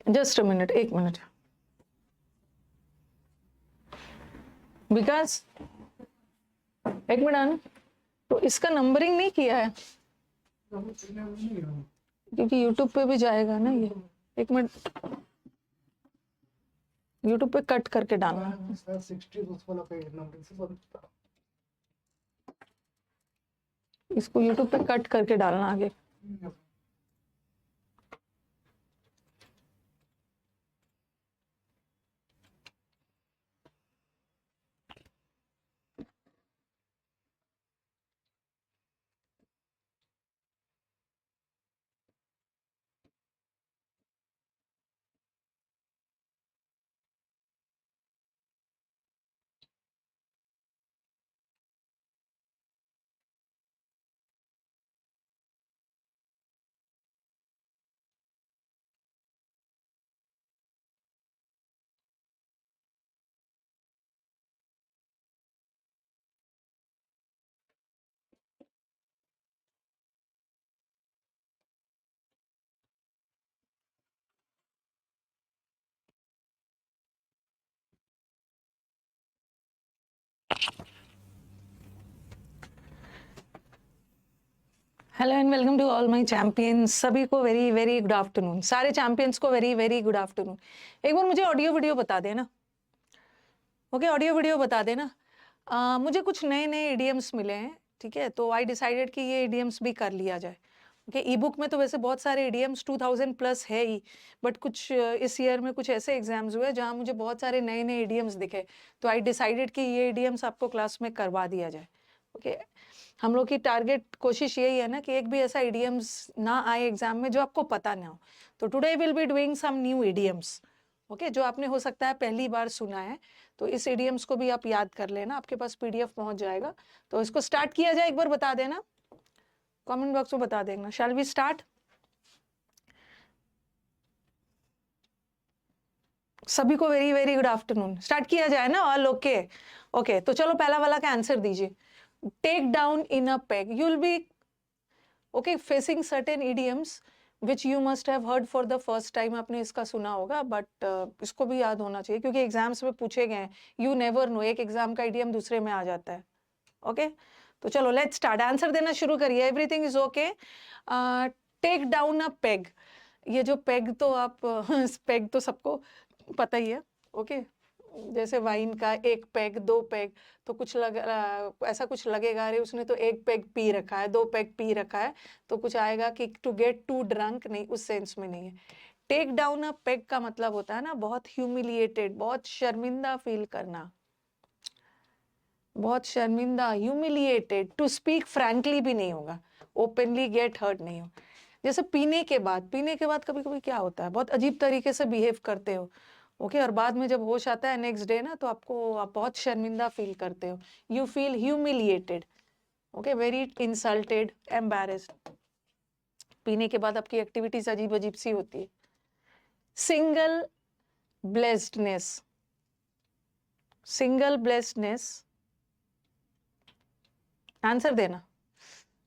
Just a minute, एक minute. विकास एक minute आना। तो इसका नंबरिंग नहीं किया है क्योंकि यूट्यूब पे भी जाएगा ना ये। एक मिनट, यूट्यूब पे कट करके डालना। इसको यूट्यूब पे कट करके डालना आगे। Hello and welcome to all my champions. सभी को वेरी वेरी गुड आफ्टरनून। सारे चैंपियंस को वेरी वेरी गुड आफ्टरनून। एक बार मुझे ऑडियो वीडियो बता देना। ओके, ऑडियो वीडियो बता देना। मुझे कुछ नए नए इडियम्स मिले हैं, ठीक है, तो आई डिसाइडेड कि ये इडियम्स भी कर लिया जाए। ओके, ई बुक में तो वैसे बहुत सारे इडियम्स 2000 प्लस है ही, बट कुछ इस ईयर में कुछ ऐसे एग्जाम्स हुए जहाँ मुझे बहुत सारे नए नए इडियम्स दिखे, तो आई डिसाइडेड कि ये इडियम्स आपको क्लास में करवा दिया जाए। ओके, हम लोग की टारगेट कोशिश यही है ना कि एक भी ऐसा इडियम्स ना आए एग्जाम में जो आपको पता ना हो। तो today will be doing some new idioms, okay, जो आपने हो सकता है पहली बार सुना है। तो इस इडियम्स को भी आप याद कर लेना, आपके पास पीडीएफ पहुंच जाएगा। तो इसको स्टार्ट किया जाए, एक बार बता देना, कमेंट बॉक्स में बता देना। Shall we start? सभी को very very good afternoon. Start किया जाए ना? All okay? ओके, तो चलो पहला वाला का आंसर दीजिए। Take down in a peg, you will be okay facing certain idioms which you must have heard for the first time. आपने इसका सुना होगा, बट इसको भी याद होना चाहिए क्योंकि एग्जाम्स में पूछे गए हैं। यू नेवर नो, एक एग्जाम का इडियम दूसरे में आ जाता है। ओके, तो चलो लेट्स स्टार्ट। आंसर देना शुरू करिए। Everything is okay. Take down a peg, ये जो पेग तो आप पेग तो सबको पता ही है। ओके, जैसे वाइन का एक पेग, दो पेग, तो कुछ ऐसा कुछ लगेगा, अरे उसने तो एक पेग पी रखा है, दो पेग पी रखा है, तो कुछ आएगा कि टू गेट टू ड्रंक, नहीं, उस सेंस में नहीं है। टेक डाउन अ पेग का मतलब होता है ना बहुत ह्यूमिलिएटेड, बहुत शर्मिंदा फील करना, बहुत शर्मिंदा, ह्यूमिलिएटेड। टू स्पीक फ्रैंकली भी नहीं होगा, ओपनली गेट हर्ट नहीं हो। जैसे पीने के बाद कभी कभी क्या होता है, बहुत अजीब तरीके से बिहेव करते हो। ओके, और बाद में जब होश आता है नेक्स्ट डे ना, तो आप बहुत शर्मिंदा फील करते हो। You feel humiliated, okay, very insulted, embarrassed. पीने के बाद आपकी एक्टिविटीज अजीब अजीब सी होती है। सिंगल ब्लेस्डनेस, सिंगल ब्लेस्डनेस, आंसर देना।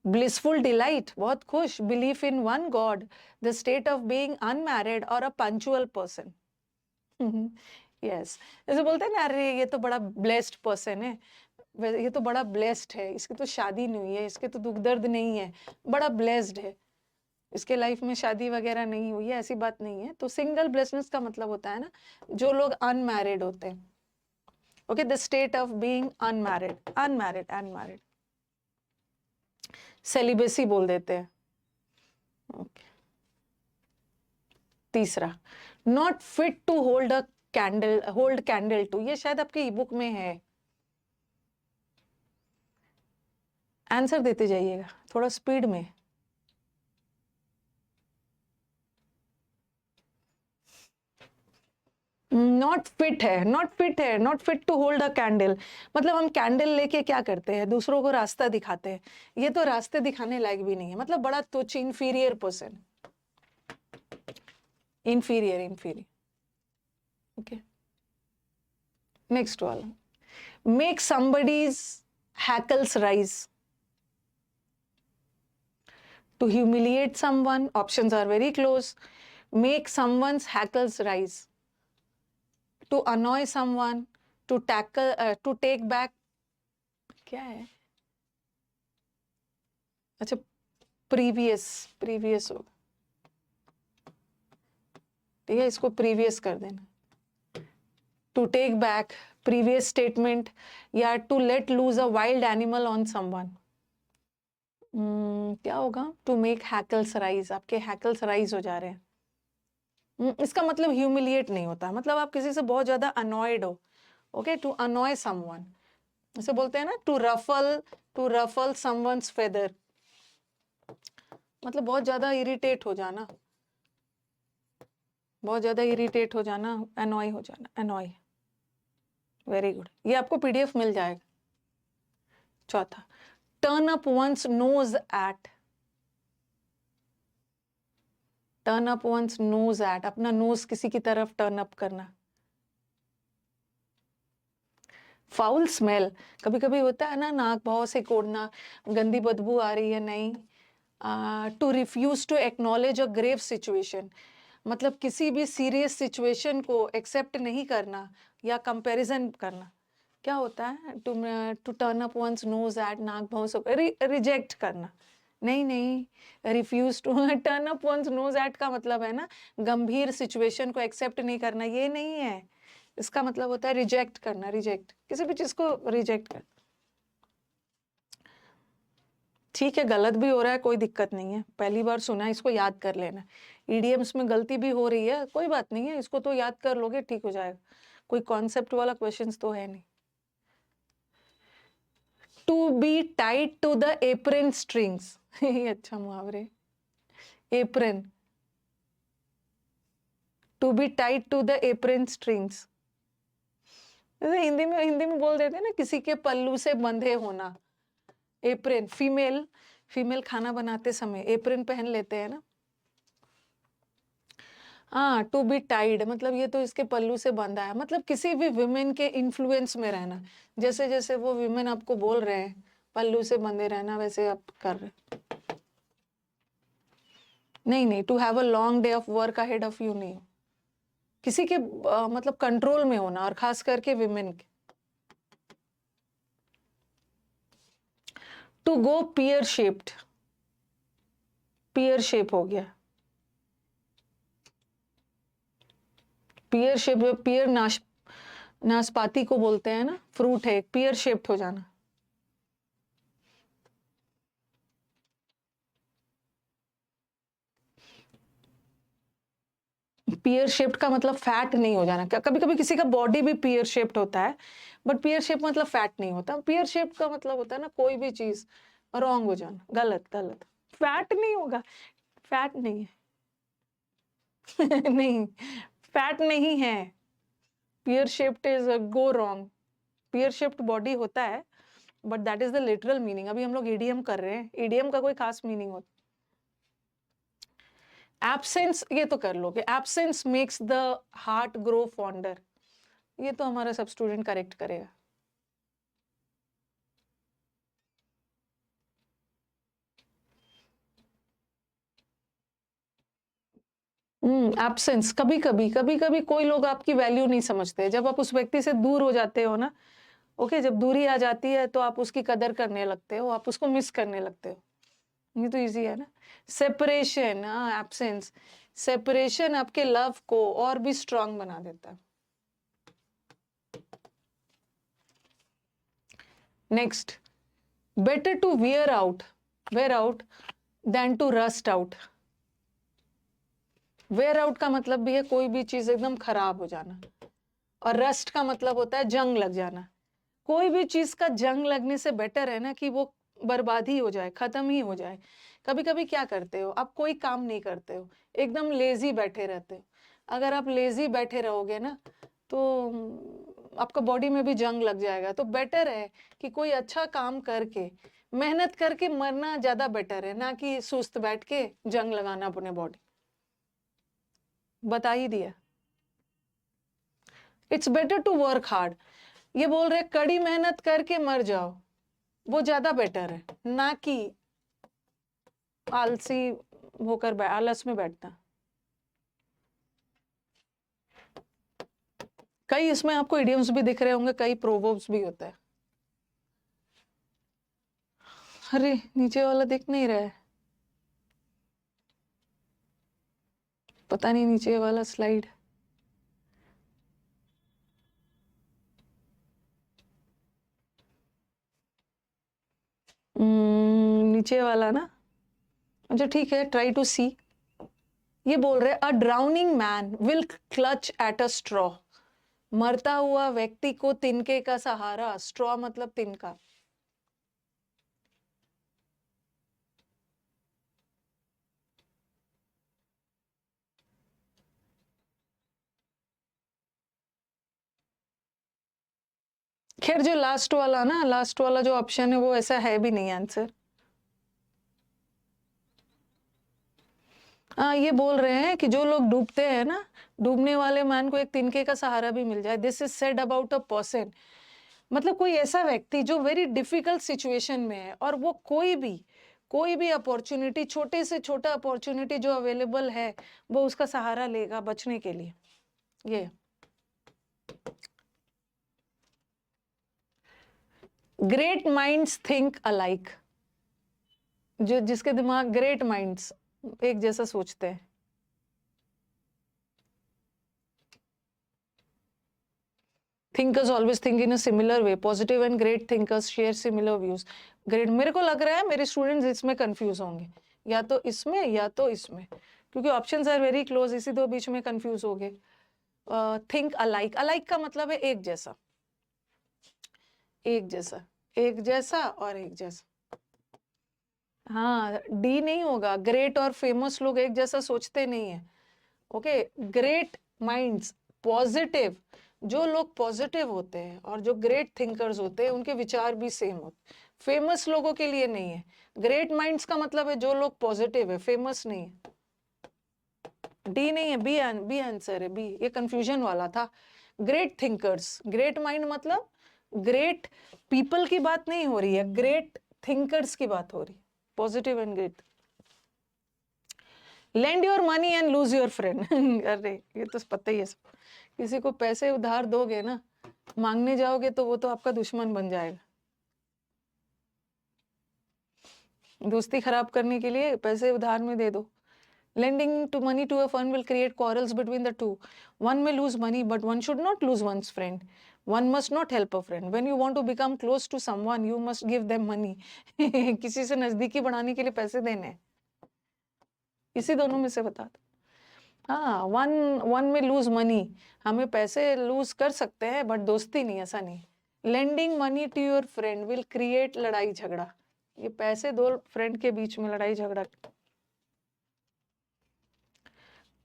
ब्लिसफुल डिलाइट, बहुत खुश। Belief in one God, the state of being unmarried और अ पंक्चुअल पर्सन। यस, जैसे बोलते हैं ना, अरे ये तो बड़ा ब्लेस्ड पर्सन है, ये तो बड़ा ब्लेस्ड है, इसकी तो शादी नहीं हुई है, इसके तो दुख दर्द नहीं है, बड़ा ब्लेस्ड है, इसके लाइफ में शादी वगैरह नहीं हुई है, ऐसी बात नहीं है। तो सिंगल ब्लेसनेस का मतलब होता है ना, जो लोग अनमैरिड होते हैं। Okay, the state of being unmarried, unmarried, unmarried, celibacy बोल देते हैं। ओके, तीसरा, not fit to hold a candle, hold candle to, ये शायद आपके ई बुक में है। आंसर देते जाइएगा थोड़ा स्पीड में। नॉट फिट है, नॉट फिट है, not fit to hold a candle, मतलब हम कैंडल लेके क्या करते हैं, दूसरों को रास्ता दिखाते हैं। ये तो रास्ते दिखाने लायक भी नहीं है, मतलब बड़ा तुच्छ, inferior person, inferior, inferior. Okay, next वाला, make somebody's hackles rise. To humiliate someone, options are very close. Make someone's hackles rise. To annoy someone, to tackle, to take back, क्या है? अच्छा, प्रीवियस होगा, ठीक है, इसको प्रीवियस कर देना. To take back, previous statement, या to let loose a wild animal on someone. क्या होगा? टू मेक हैकल्स राइज, आपके हैकल्स राइज हो जा रहे हैं. इसका मतलब ह्यूमिलिएट नहीं होता, मतलब आप किसी से बहुत ज्यादा अनॉयड हो. ओके, टू अनॉय समवन, जैसे बोलते हैं ना, टू रफल समवन्स फेदर, मतलब बहुत ज्यादा इरिटेट हो जाना, बहुत ज्यादा इरिटेट हो जाना, अनॉय हो जाना, अनॉय. वेरी गुड, ये आपको पीडीएफ मिल जाएगा. चौथा, turn up one's nose at. Turn up one's nose at, अपना नोज किसी की तरफ टर्न अप करना. फाउल स्मेल, कभी कभी होता है ना, नाक भाव से कोड़ना, गंदी बदबू आ रही है, नहीं. To refuse to acknowledge a grave situation, मतलब किसी भी सीरियस सिचुएशन को एक्सेप्ट नहीं करना या कंपैरिजन करना. क्या होता है? To turn up one's nose at, नाक भाव से रिजेक्ट करना. नहीं, refuse to turn up one's nose at का मतलब है ना, गंभीर सिचुएशन को एक्सेप्ट नहीं करना, ये नहीं है. इसका मतलब होता है रिजेक्ट करना, रिजेक्ट, किसी भी चीज को रिजेक्ट करना. ठीक है, गलत भी हो रहा है, कोई दिक्कत नहीं है, पहली बार सुना है, इसको याद कर लेना. ईडीएम्स में गलती भी हो रही है, कोई बात नहीं है, इसको तो याद कर लोगे, ठीक हो जाएगा. कोई कॉन्सेप्ट वाला क्वेश्चंस तो है नहीं. To be tied to the apron strings, अच्छा मुहावरे. Apron, to be tied to the apron strings, Hindi में बोल देते हैं ना, किसी के पल्लू से बंधे होना. एप्रन, फीमेल खाना बनाते समय एप्रन पहन लेते हैं ना. हाँ, टू बी टाइड मतलब ये तो इसके पल्लू से बंधा है, मतलब किसी भी विमेन के इन्फ्लुएंस में रहना. जैसे जैसे वो विमेन आपको बोल रहे हैं पल्लू से बंधे रहना, वैसे आप कर रहे. नहीं, to have a long day of work ahead of you नहीं, किसी के मतलब कंट्रोल में होना, और खास करके विमेन के. To go pear shaped, pear shape हो गया. पियर शेप, पियर नाशपाती को बोलते हैं ना, फ्रूट है, पियर शेप्ड हो जाना. पियर शेप्ड का मतलब फैट नहीं हो जाना. कभी कभी किसी का बॉडी भी पियर शेप्ड होता है, बट पियर शेप मतलब फैट नहीं होता. पियर शेप्ड का मतलब होता है ना, कोई भी चीज रॉन्ग हो जाना, गलत. फैट नहीं होगा, फैट नहीं है. नहीं, फैट नहीं है. Pear shaped is go wrong. Pear shaped body होता है, but that is the literal meaning. अभी हम लोग ईडीएम कर रहे हैं, ईडीएम का कोई खास मीनिंग होता. एब्सेंस, ये तो कर लोगे. Absence makes the heart grow fonder, ये तो हमारा सब स्टूडेंट करेक्ट करेगा. एब्सेंस, कभी कभी कोई लोग आपकी वैल्यू नहीं समझते. जब आप उस व्यक्ति से दूर हो जाते हो ना, ओके, जब दूरी आ जाती है तो आप उसकी कदर करने लगते हो, आप उसको मिस करने लगते हो. ये तो इजी है ना. सेपरेशन, एब्सेंस, सेपरेशन आपके लव को और भी स्ट्रांग बना देता है. Next, better to wear out than to rust out. Wear out का मतलब भी है कोई भी चीज एकदम खराब हो जाना, और रस्ट का मतलब होता है जंग लग जाना. कोई भी चीज का जंग लगने से बेटर है ना कि वो बर्बाद ही हो जाए, खत्म ही हो जाए. कभी कभी क्या करते हो आप, कोई काम नहीं करते हो, एकदम लेजी बैठे रहते हो. अगर आप लेजी बैठे रहोगे ना, तो आपका बॉडी में भी जंग लग जाएगा. तो बेटर है कि कोई अच्छा काम करके, मेहनत करके मरना ज्यादा बेटर है, ना कि सुस्त बैठ के जंग लगाना अपने बॉडी. बता ही दिया. It's better to work hard, ये बोल रहे कड़ी मेहनत करके मर जाओ. वो ज्यादा बेटर है, ना कि आलसी होकर आलस में बैठना। कई इसमें आपको इडियम्स भी दिख रहे होंगे, कई प्रोवर्ब्स भी होता है। अरे नीचे वाला दिख नहीं रहा है, पता नहीं नीचे वाला स्लाइड। नीचे वाला ना, अच्छा ठीक है, ट्राई टू सी। ये बोल रहे a drowning man will clutch at a straw. मरता हुआ व्यक्ति को तिनके का सहारा, स्ट्रॉ मतलब तिनका। खैर जो लास्ट वाला ना, लास्ट वाला जो ऑप्शन है वो ऐसा है भी नहीं आंसर। हाँ, ये बोल रहे हैं कि जो लोग डूबते हैं ना, डूबने वाले मैन को एक तिनके का सहारा भी मिल जाए। This is said about a person, मतलब कोई ऐसा व्यक्ति जो वेरी डिफिकल्ट सिचुएशन में है और वो कोई भी अपॉर्चुनिटी, छोटे से छोटा अपॉर्चुनिटी जो अवेलेबल है, वो उसका सहारा लेगा बचने के लिए। ये ग्रेट माइंड्स थिंक अलाइक, जो जिसके दिमाग, ग्रेट माइंड्स एक जैसा सोचते हैं। Thinkers always think in a similar way, positive and great thinkers share similar views. Great, मेरे को लग रहा है मेरे स्टूडेंट्स इसमें कंफ्यूज होंगे, या तो इसमें या तो इसमें, क्योंकि ऑप्शंस आर वेरी क्लोज, इसी दो बीच में कंफ्यूज हो गए। थिंक अलाइक, अलाइक का मतलब है एक जैसा, एक जैसा, एक जैसा और एक जैसा। हाँ, डी नहीं होगा, ग्रेट और फेमस लोग एक जैसा सोचते नहीं है। ओके, ग्रेट माइंड्स, पॉजिटिव, जो लोग पॉजिटिव होते हैं और जो ग्रेट थिंकर्स होते हैं उनके विचार भी सेम होते। फेमस लोगों के लिए नहीं है। ग्रेट माइंड्स का मतलब है जो लोग पॉजिटिव है, फेमस नहीं है। डी नहीं है, बी आंसर है, बी। ये कंफ्यूजन वाला था। ग्रेट थिंकर्स, ग्रेट माइंड मतलब ग्रेट पीपल की बात नहीं हो रही है, ग्रेट थिंकर्स की बात हो रही है, positive and great. Lend your money and lose your friend. अरे ये तो पता ही है सब। किसी को पैसे उधार दोगे ना, मांगने जाओगे तो वो तो आपका दुश्मन बन जाएगा। दोस्ती खराब करने के लिए पैसे उधार में दे दो। Lending to money to a friend will create quarrels between the two. One may lose money, but one should not lose one's friend. One must not help a friend. When you want to become close to someone, you must give them money. किसी से नजदीकी बढ़ाने के लिए पैसे देने हैं। इसी दोनों में से बता दो। हाँ, वन में लूज मनी, हमें पैसे लूज कर सकते हैं बट दोस्ती नहीं, ऐसा नहीं। Lending money to your friend will create लड़ाई झगड़ा, ये पैसे दो फ्रेंड के बीच में लड़ाई झगड़ा।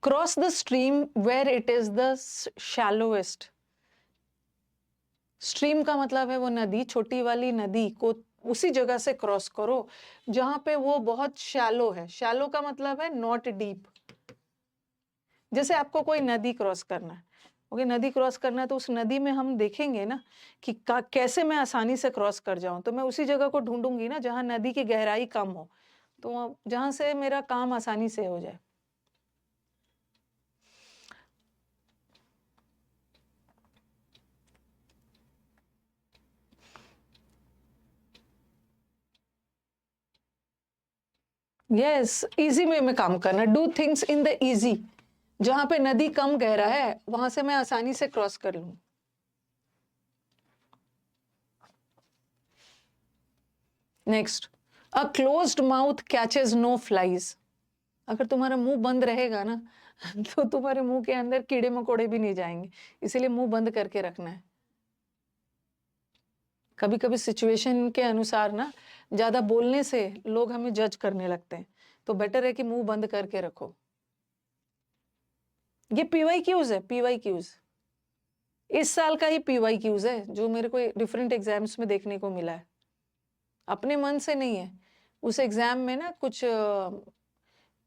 Cross the stream where it is the shallowest. Stream का मतलब है वो नदी, छोटी वाली नदी को उसी जगह से क्रॉस करो जहां पे वो बहुत शैलो है। शैलो का मतलब है नॉट डीप। जैसे आपको कोई नदी क्रॉस करना है, ओके, नदी क्रॉस करना है तो उस नदी में हम देखेंगे ना कि कैसे मैं आसानी से क्रॉस कर जाऊं, तो मैं उसी जगह को ढूंढूंगी ना जहां नदी की गहराई कम हो, तो जहां से मेरा काम आसानी से हो जाए। यस, इजी वे में काम करना, do things in the easy, जहां पे नदी कम गहरा है वहां से मैं आसानी से क्रॉस कर लूं। Next, a closed mouth catches no flies. अगर तुम्हारा मुंह बंद रहेगा ना तो तुम्हारे मुंह के अंदर कीड़े मकोड़े भी नहीं जाएंगे, इसीलिए मुंह बंद करके रखना है। कभी कभी सिचुएशन के अनुसार ना ज्यादा बोलने से लोग हमें जज करने लगते हैं, तो बेटर है कि मुंह बंद करके रखो। ये पीवाई क्यूज है, पीवाई क्यूज इस साल का ही पीवाई क्यूज है जो मेरे को डिफरेंट एग्जाम्स में देखने को मिला है, अपने मन से नहीं है। उस एग्जाम में ना कुछ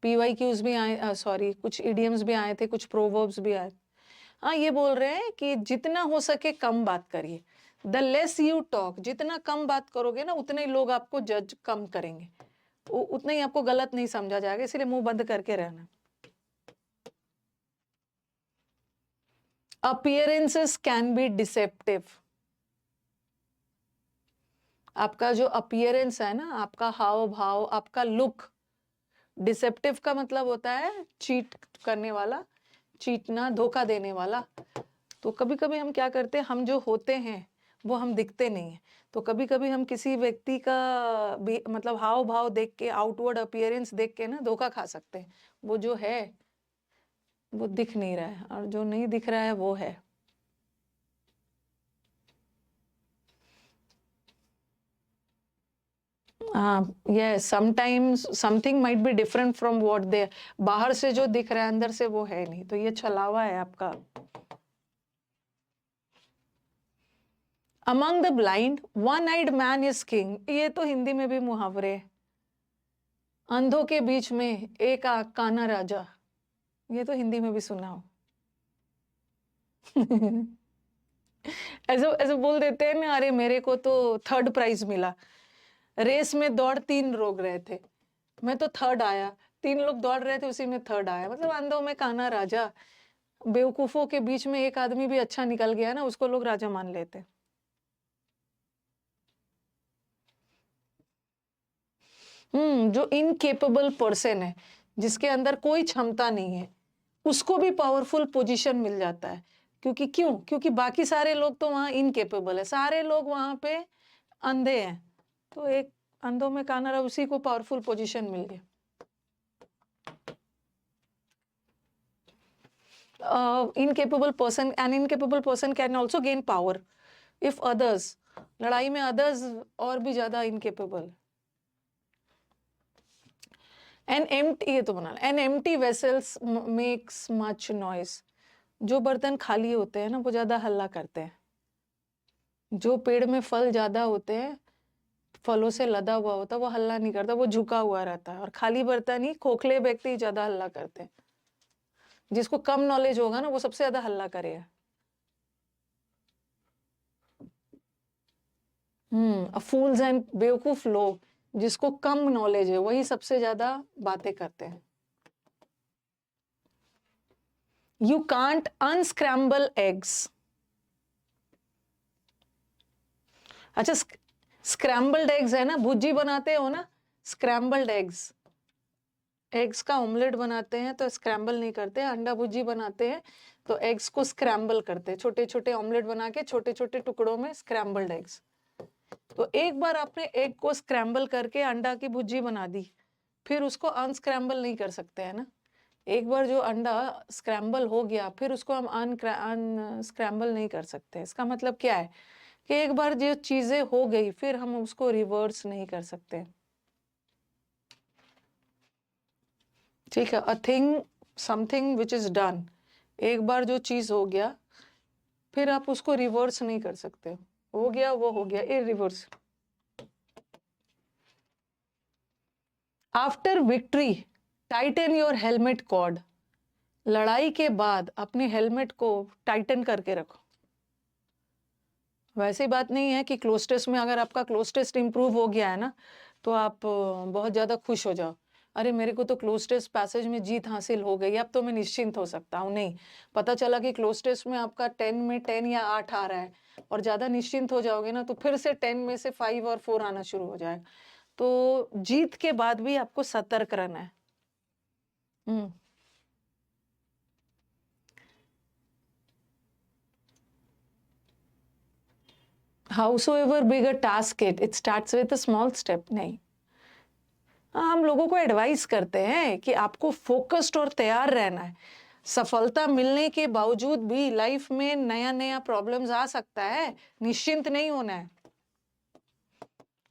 पीवाई क्यूज भी आए, सॉरी कुछ इडियम्स भी आए थे, कुछ प्रोवर्ब्स भी आए। हाँ, ये बोल रहे हैं कि जितना हो सके कम बात करिए, द लेस यू टॉक, जितना कम बात करोगे ना उतने ही लोग आपको जज कम करेंगे, उतना ही आपको गलत नहीं समझा जाएगा, इसलिए मुंह बंद करके रहना। Appearances can be deceptive. आपका जो अपीयरेंस है ना, आपका हाव भाव, आपका लुक, डिसेप्टिव का मतलब होता है चीट करने वाला, चीटना, धोखा देने वाला। तो कभी कभी हम क्या करते हैं, हम जो होते हैं वो हम दिखते नहीं है, तो कभी कभी हम किसी व्यक्ति का मतलब हाव भाव देख के, आउटवर्ड अपीयरेंस देख के ना धोखा खा सकते हैं। वो जो है वो दिख नहीं रहा है, और जो नहीं दिख रहा है वो है। ये sometimes something might be different from what they, बाहर से जो दिख रहा है अंदर से वो है नहीं, तो ये छलावा है आपका। Among the blind one eyed man is king, ये तो हिंदी में भी मुहावरे। अंधों के बीच में एक काना राजा, ये तो हिंदी में भी सुना हो। ऐसे ऐसे बोल देते हैं ना, अरे मेरे को तो 3rd प्राइज मिला, रेस में दौड़ 3 लोग रहे थे, मैं तो 3rd आया, 3 लोग दौड़ रहे थे उसी में 3rd आया, मतलब अंधों में काना राजा। बेवकूफों के बीच में एक आदमी भी अच्छा निकल गया ना, उसको लोग राजा मान लेते। जो इनकेपेबल पर्सन है, जिसके अंदर कोई क्षमता नहीं है, उसको भी पावरफुल पोजीशन मिल जाता है। क्योंकि बाकी सारे लोग तो वहां इनकेपेबल है, सारे लोग वहां पे अंधे हैं, तो एक अंधों में काना रहा, उसी को पावरफुल पोजीशन मिल गया। Incapable person, an incapable person can also gain power if others, लड़ाई में अदर्स और भी ज्यादा इनकेपेबल। एन एम्प्टी, ये तो बना, an empty vessels makes much noise, जो बर्तन खाली होते हैं ना वो ज्यादा हल्ला करते हैं। जो पेड़ में फल ज्यादा होते हैं, फलों से लदा हुआ होता है, वो हल्ला नहीं करता, वो झुका हुआ रहता है, और खाली बर्तन ही, खोखले व्यक्ति ज्यादा हल्ला करते हैं। जिसको कम नॉलेज होगा ना वो सबसे ज्यादा हल्ला करेगा। फूल्स एंड, बेवकूफ लोग, जिसको कम नॉलेज है वही सबसे ज्यादा बातें करते हैं। You can't unscramble eggs. अच्छा, स्क्रैम्बल्ड एग्स है ना, भुर्जी बनाते हो ना, स्क्रैम्बल्ड एग्स, एग्स का ऑमलेट बनाते हैं तो स्क्रैम्बल नहीं करते, अंडा भुर्जी बनाते हैं तो एग्स को स्क्रैम्बल करते हैं, छोटे छोटे ऑमलेट बना के छोटे छोटे टुकड़ों में, स्क्रैम्बल्ड एग्स। तो एक बार आपने एग को स्क्रैम्बल करके अंडा की भुर्जी बना दी, फिर उसको अनस्क्रैम्बल नहीं कर सकते है ना। एक बार जो अंडा स्क्रैम्बल हो गया, फिर उसको हम अनस्क्रैम्बल नहीं कर सकते। इसका मतलब क्या है कि एक बार जो चीजें हो गई फिर हम उसको रिवर्स नहीं कर सकते। ठीक है, a thing, something which is done, एक बार जो चीज हो गया फिर आप उसको रिवर्स नहीं कर सकते, हो गया वो हो गया, इरिवर्स। After victory tighten your helmet cord, लड़ाई के बाद अपने हेलमेट को टाइटन करके रखो। वैसी बात नहीं है कि क्लोज टेस्ट में अगर आपका क्लोज टेस्ट इंप्रूव हो गया है ना तो आप बहुत ज्यादा खुश हो जाओ, अरे मेरे को तो क्लोज टेस्ट पैसेज में जीत हासिल हो गई, अब तो मैं निश्चिंत हो सकता हूँ। नहीं, पता चला कि क्लोज टेस्ट में आपका 10 में 10 या 8 आ रहा है, और ज्यादा निश्चिंत हो जाओगे ना तो फिर से 10 में से 5 और 4 आना शुरू हो जाएगा। तो जीत के बाद भी आपको सतर्क रहना है। Howsoever big a task it starts with a small step। नहीं, हम लोगों को एडवाइस करते हैं कि आपको फोकस्ड और तैयार रहना है। सफलता मिलने के बावजूद भी लाइफ में नया नया प्रॉब्लम्स आ सकता है, निश्चिंत नहीं होना है।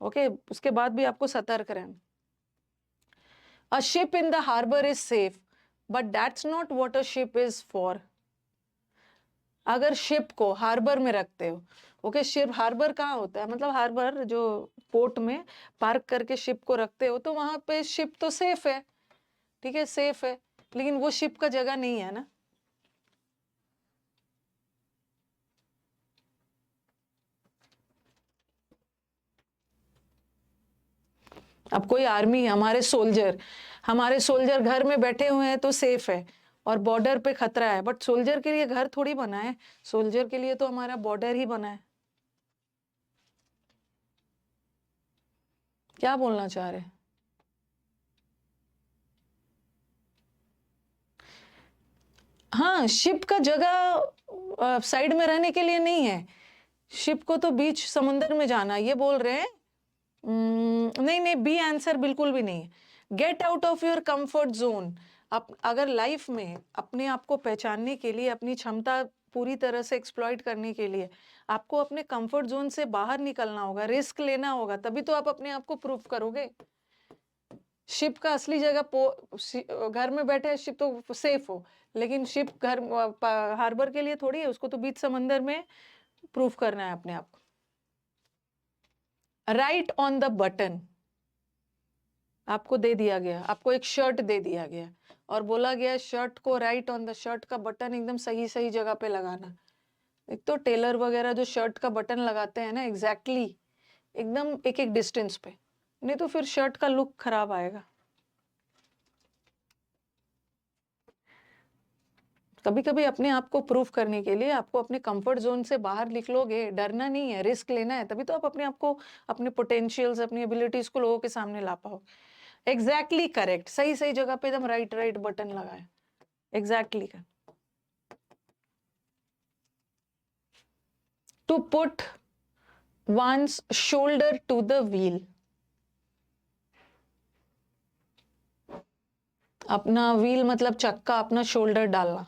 ओके, उसके बाद भी आपको सतर्क रहना। A ship in the harbour is safe, but that's not what a ship is for. अगर शिप को हार्बर में रखते हो, ओके, शिप हार्बर कहाँ होता है, मतलब हार्बर जो पोर्ट में पार्क करके शिप को रखते हो, तो वहां पे शिप तो सेफ है, ठीक है, सेफ है, लेकिन वो शिप का जगह नहीं है ना। अब कोई आर्मी, हमारे सोल्जर घर में बैठे हुए हैं तो सेफ है, और बॉर्डर पे खतरा है, बट सोल्जर के लिए घर थोड़ी बना है, सोल्जर के लिए तो हमारा बॉर्डर ही बना है। क्या बोलना चाह रहे हैं? हाँ, शिप का जगह साइड में रहने के लिए नहीं है, शिप को तो बीच समुद्र में जाना, ये बोल रहे हैं। नहीं नहीं, बी आंसर बिल्कुल भी नहीं है। Get out of your comfort zone. आप अगर लाइफ में अपने आप को पहचानने के लिए, अपनी क्षमता पूरी तरह से एक्सप्लॉइट करने के लिए आपको अपने कंफर्ट जोन से बाहर निकलना होगा, रिस्क लेना होगा, तभी तो आप अपने आप को प्रूव करोगे। शिप का असली जगह घर में बैठे शिप तो सेफ हो, लेकिन शिप घर हार्बर के लिए थोड़ी है, उसको तो बीच समंदर में प्रूफ करना है अपने आप को। राइट ऑन द बटन आपको दे दिया गया, आपको एक शर्ट दे दिया गया और बोला गया शर्ट को राइट ऑन द, शर्ट का बटन एकदम सही सही जगह पे लगाना। एक तो टेलर वगैरह जो शर्ट का बटन लगाते हैं ना, एग्जैक्टली एकदम एक एक डिस्टेंस पे, नहीं तो फिर शर्ट का लुक खराब आएगा। कभी कभी अपने आप को प्रूफ करने के लिए आपको अपने कंफर्ट जोन से बाहर निकलोगे, डरना नहीं है, रिस्क लेना है, तभी तो आप अपने आप को, अपने पोटेंशियल्स, अपनी एबिलिटीज को लोगों के सामने ला पाओ। एग्जैक्टली करेक्ट, सही सही जगह पे एकदम राइट राइट बटन लगाए, exactly. To put one's shoulder to the wheel, अपना व्हील मतलब चक्का, अपना शोल्डर डालना।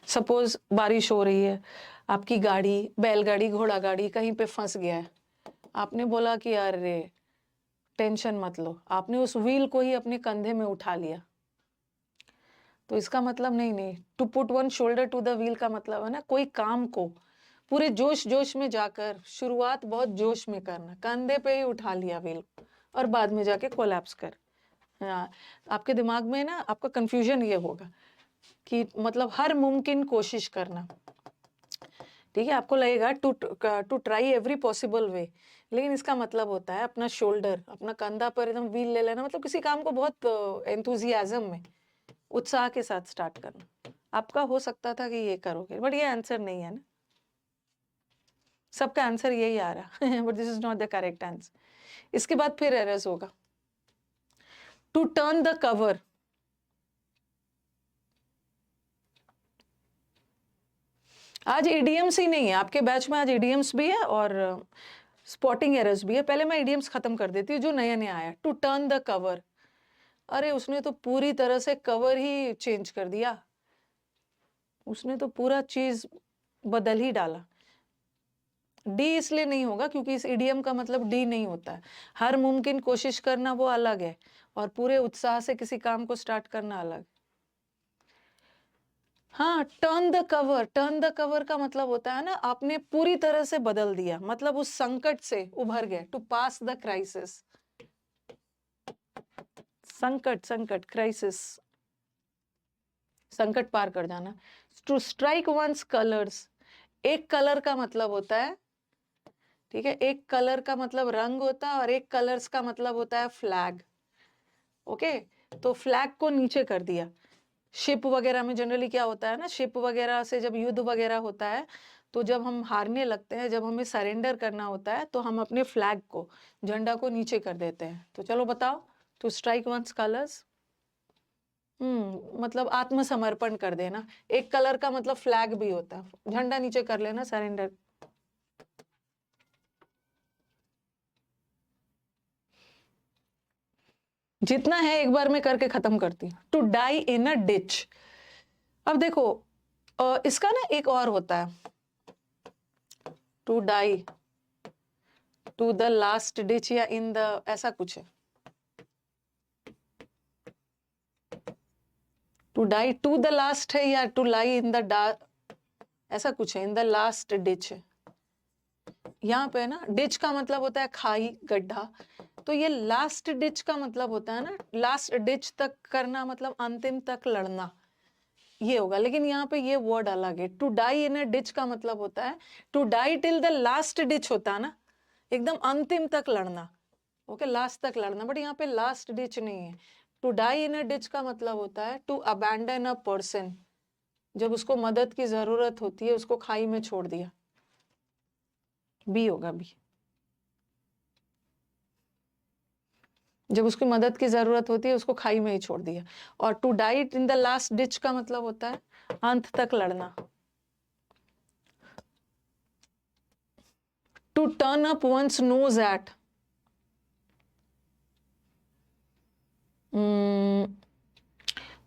सपोज बारिश हो रही है, आपकी गाड़ी, बैलगाड़ी, घोड़ा गाड़ी कहीं पे फंस गया है, आपने बोला कि अरे टेंशन मत लो, आपने उस व्हील को ही अपने कंधे में उठा लिया, तो इसका मतलब नहीं, to put one shoulder to the wheel का मतलब है ना, कोई काम को पूरे जोश जोश में जाकर, शुरुआत बहुत जोश में करना, कंधे पे ही उठा लिया व्हील और बाद में जाके कोलैप्स कर। हाँ, आपके दिमाग में ना आपका कंफ्यूजन ये होगा कि मतलब हर मुमकिन कोशिश करना, ठीक है, आपको लगेगा to try every possible way, लेकिन इसका मतलब होता है अपना शोल्डर, अपना कंधा पर एकदम व्हील ले लेना, मतलब किसी काम को बहुत एंथुजियाज्म में, उत्साह के साथ स्टार्ट करना। आपका हो सकता था कि ये करोगे, बट ये आंसर नहीं है ना, सबका आंसर यही आ रहा है but this is not the correct answer. इसके बाद फिर एरर्स होगा। टू टर्न द कवर, आज इडियम्स ही नहीं है आपके बैच में, आज इडियम्स भी है और स्पॉटिंग एरर्स भी है। पहले मैं इडियम्स खत्म कर देती हूँ जो नया नया आया। टू टर्न द कवर, अरे उसने तो पूरी तरह से कवर ही चेंज कर दिया, उसने तो पूरा चीज बदल ही डाला। डी इसलिए नहीं होगा क्योंकि इस इडियम का मतलब डी नहीं होता है। हर मुमकिन कोशिश करना वो अलग है और पूरे उत्साह से किसी काम को स्टार्ट करना अलग। हाँ, turn the cover, turn the cover का मतलब होता है ना आपने पूरी तरह से बदल दिया, मतलब उस संकट से उभर गए। टू पास द क्राइसिस, संकट क्राइसिस, संकट पार कर जाना। टू स्ट्राइक वंस कलर्स, एक कलर का मतलब होता है, ठीक है, एक कलर का मतलब रंग होता है और एक कलर्स का मतलब होता है फ्लैग। ओके, तो फ्लैग को नीचे कर दिया। शिप वगैरह में जनरली क्या होता है ना, शिप वगैरह से जब युद्ध वगैरह होता है तो जब हम हारने लगते हैं, जब हमें सरेंडर करना होता है तो हम अपने फ्लैग को, झंडा को नीचे कर देते हैं। तो चलो बताओ, टू स्ट्राइक वंस कलर्स, मतलब आत्मसमर्पण कर देना। एक कलर का मतलब फ्लैग भी होता है, झंडा नीचे कर लेना, सरेंडर। जितना है एक बार में करके खत्म करती हूँ। To die in a ditch, अब देखो इसका ना एक और होता है, to die to the last ditch या इन द, ऐसा कुछ है। To die to the last है या टू लाई इन द ऐसा कुछ है, इन द लास्ट डिच है। यहाँ पे ना डिच का मतलब होता है खाई, गड्ढा, तो ये लास्ट डिच का मतलब होता है ना लास्ट डिच तक करना, मतलब अंतिम तक लड़ना, ये होगा। लेकिन यहाँ पे ये वर्ड अलग है। To die in a ditch का मतलब होता है to die till the last ditch होता है ना, एकदम अंतिम तक लड़ना, ओके, लास्ट तक लड़ना, बट यहाँ पे लास्ट डिच नहीं है। To die in a ditch का मतलब होता है टू अबैंडन अ पर्सन, जब उसको मदद की जरूरत होती है उसको खाई में छोड़ दिया, बी होगा बी। जब उसकी मदद की जरूरत होती है उसको खाई में ही छोड़ दिया। और to die in the last ditch का मतलब होता है अंत तक लड़ना। To turn up one's nose at,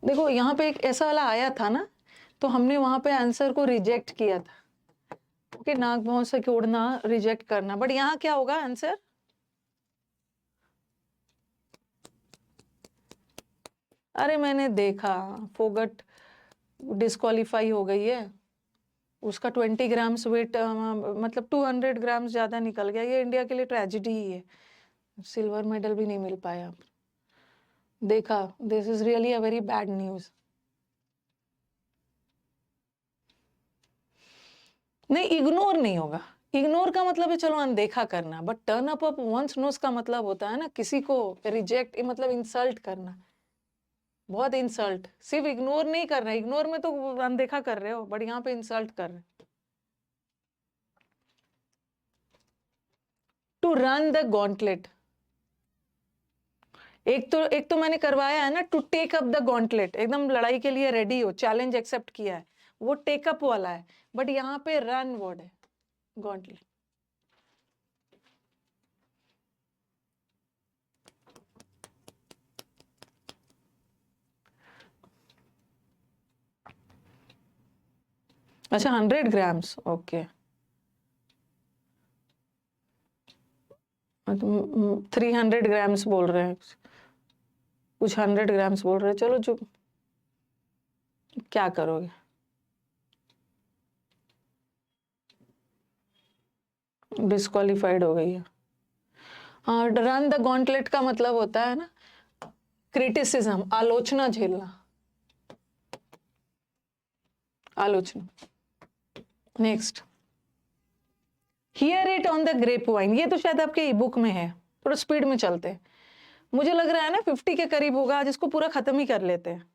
देखो यहाँ पे एक ऐसा वाला आया था ना, तो हमने वहां पे आंसर को रिजेक्ट किया था, ओके, नाक भौं से उड़ना रिजेक्ट करना, बट यहाँ क्या होगा आंसर? अरे मैंने देखा, फोगट डिस्क्वालीफाई हो गई है, उसका 20 ग्राम्स वेट, मतलब 200 ग्राम्स ज्यादा निकल गया, ये इंडिया के लिए ट्रेजिडी ही है, सिल्वर मेडल भी नहीं मिल पाया। देखा, this is really a very bad news. नहीं, इग्नोर नहीं होगा, इग्नोर का मतलब है चलो अनदेखा करना, but turn up one's knows का मतलब होता है ना किसी को रिजेक्ट, मतलब इंसल्ट करना, बहुत इंसल्ट। सिर्फ इग्नोर नहीं कर रहे, इग्नोर में तो अनदेखा कर रहे हो, बट यहाँ पे इंसल्ट कर रहे हो। टू रन द गॉन्टलेट, एक तो मैंने करवाया है ना, to take up the gauntlet, एकदम लड़ाई के लिए रेडी हो, चैलेंज एक्सेप्ट किया है, वो टेकअप वाला है, बट यहाँ पे रन वर्ड है, गॉन्टलेट। अच्छा, 100 ग्राम्स, ओके, 300 ग्राम्स बोल रहे हैं, कुछ 100 ग्राम्स बोल रहे हैं, चलो जो क्या करोगे। डिस्क्वालीफाइड हो गई है। हाँ, रन द गॉन्टलेट का मतलब होता है ना क्रिटिसिज्म, आलोचना झेलना, आलोचना। Next, hear it on the grapevine, ये तो शायद आपके ई बुक में है, थोड़ा स्पीड में चलते हैं, मुझे लग रहा है ना 50 के करीब होगा, आज इसको पूरा खत्म ही कर लेते हैं।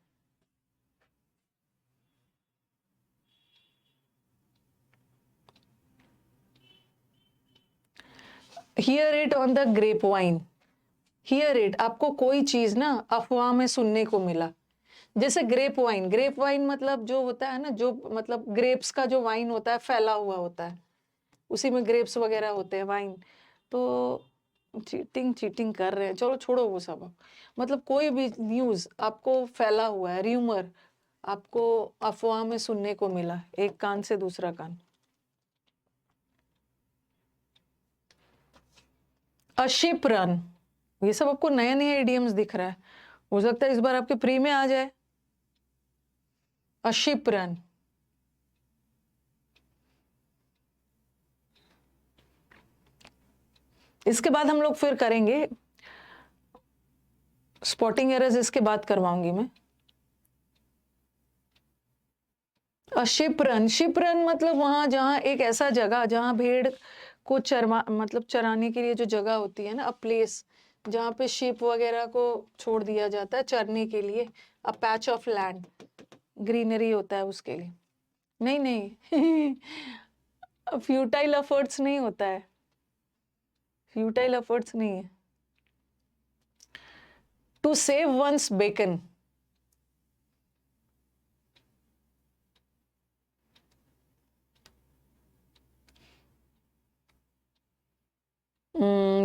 Hear it on the grapevine, hear it, आपको कोई चीज ना अफवाह में सुनने को मिला, जैसे ग्रेप वाइन, ग्रेप वाइन मतलब जो होता है ना, जो मतलब ग्रेप्स का जो वाइन होता है फैला हुआ होता है, उसी में ग्रेप्स वगैरह होते हैं, वाइन। तो चीटिंग चीटिंग कर रहे हैं, चलो छोड़ो वो सब अब। मतलब कोई भी न्यूज आपको फैला हुआ है, र्यूमर आपको अफवाह में सुनने को मिला, एक कान से दूसरा कान। अ शिप रन, ये सब आपको नए नए इडियम्स दिख रहा है, हो सकता है इस बार आपके प्री में आ जाए। अ शिप रन, इसके बाद हम लोग फिर करेंगे स्पॉटिंग एरर्स, इसके बाद करवाऊंगी मैं। शिप रन, शिप रन मतलब वहां जहां एक ऐसा जगह जहां भेड़ को चरवा, मतलब चराने के लिए जो जगह होती है ना, अ प्लेस जहाँ पे शिप वगैरह को छोड़ दिया जाता है चरने के लिए, a patch of land, greenery होता है उसके लिए। नहीं नहीं फ्यूटाइल एफर्ट्स नहीं होता है, फ्यूटाइल एफर्ट्स नहीं है। टू सेव वंस बेकन,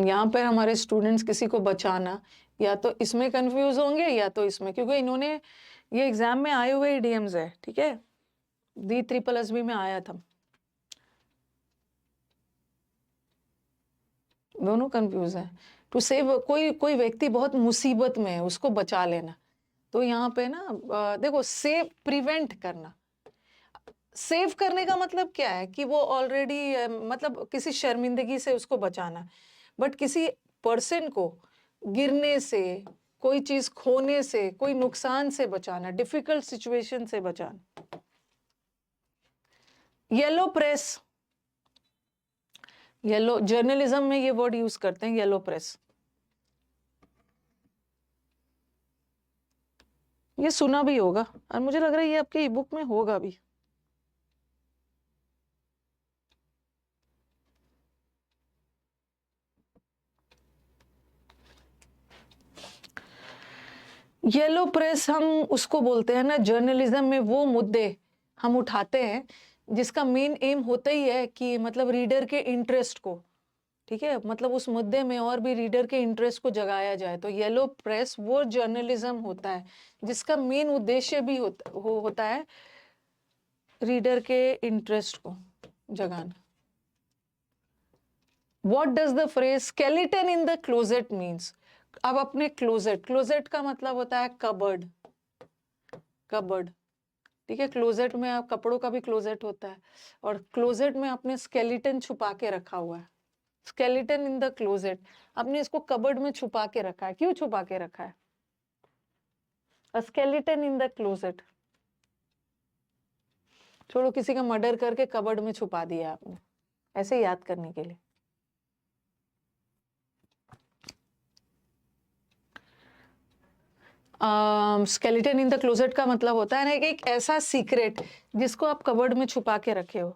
यहाँ पर हमारे स्टूडेंट्स किसी को बचाना, या तो इसमें कंफ्यूज होंगे या तो इसमें, क्योंकि इन्होंने ये एग्जाम में आए हुए इडियम्स है, ठीक है, दी ट्रिपल एस बी में आया था, दोनों कंफ्यूज है। टू सेव, कोई कोई व्यक्ति बहुत मुसीबत में है, उसको बचा लेना, तो यहाँ पे ना देखो, सेव प्रिवेंट करना, सेव करने का मतलब क्या है कि वो ऑलरेडी मतलब किसी शर्मिंदगी से उसको बचाना, बट किसी पर्सन को गिरने से, कोई चीज खोने से, कोई नुकसान से बचाना, डिफिकल्ट सिचुएशन से बचाना। येलो प्रेस, येलो, जर्नलिज्म में ये वर्ड यूज करते हैं, येलो प्रेस। ये सुना भी होगा और मुझे लग रहा है ये आपके ई बुक में होगा भी। येलो प्रेस हम उसको बोलते हैं ना, जर्नलिज्म में वो मुद्दे हम उठाते हैं जिसका मेन एम होता ही है कि मतलब रीडर के इंटरेस्ट को, ठीक है, मतलब उस मुद्दे में और भी रीडर के इंटरेस्ट को जगाया जाए। तो येलो प्रेस वो जर्नलिज्म होता है जिसका मेन उद्देश्य भी होता है रीडर के इंटरेस्ट को जगाना। What does the phrase skeleton in the closet means? अब अपने क्लोजेट का मतलब होता है कबर्ड, कबर्ड, ठीक है। क्लोजेट में आप कपड़ों का भी क्लोजेट होता है और क्लोजेट में आपने स्केलेटन छुपा के रखा हुआ है। स्केलेटन इन द क्लोजेट, आपने इसको कबर्ड में छुपा के रखा है। क्यों छुपा के रखा है? A skeleton in the closet, छोड़ो किसी का मर्डर करके कबर्ड में छुपा दिया आपने, ऐसे याद करने के लिए। स्केलेटन इन द क्लोजेट का मतलब होता है ना एक ऐसा सीक्रेट जिसको आप कबर्ड में छुपा के रखे हो,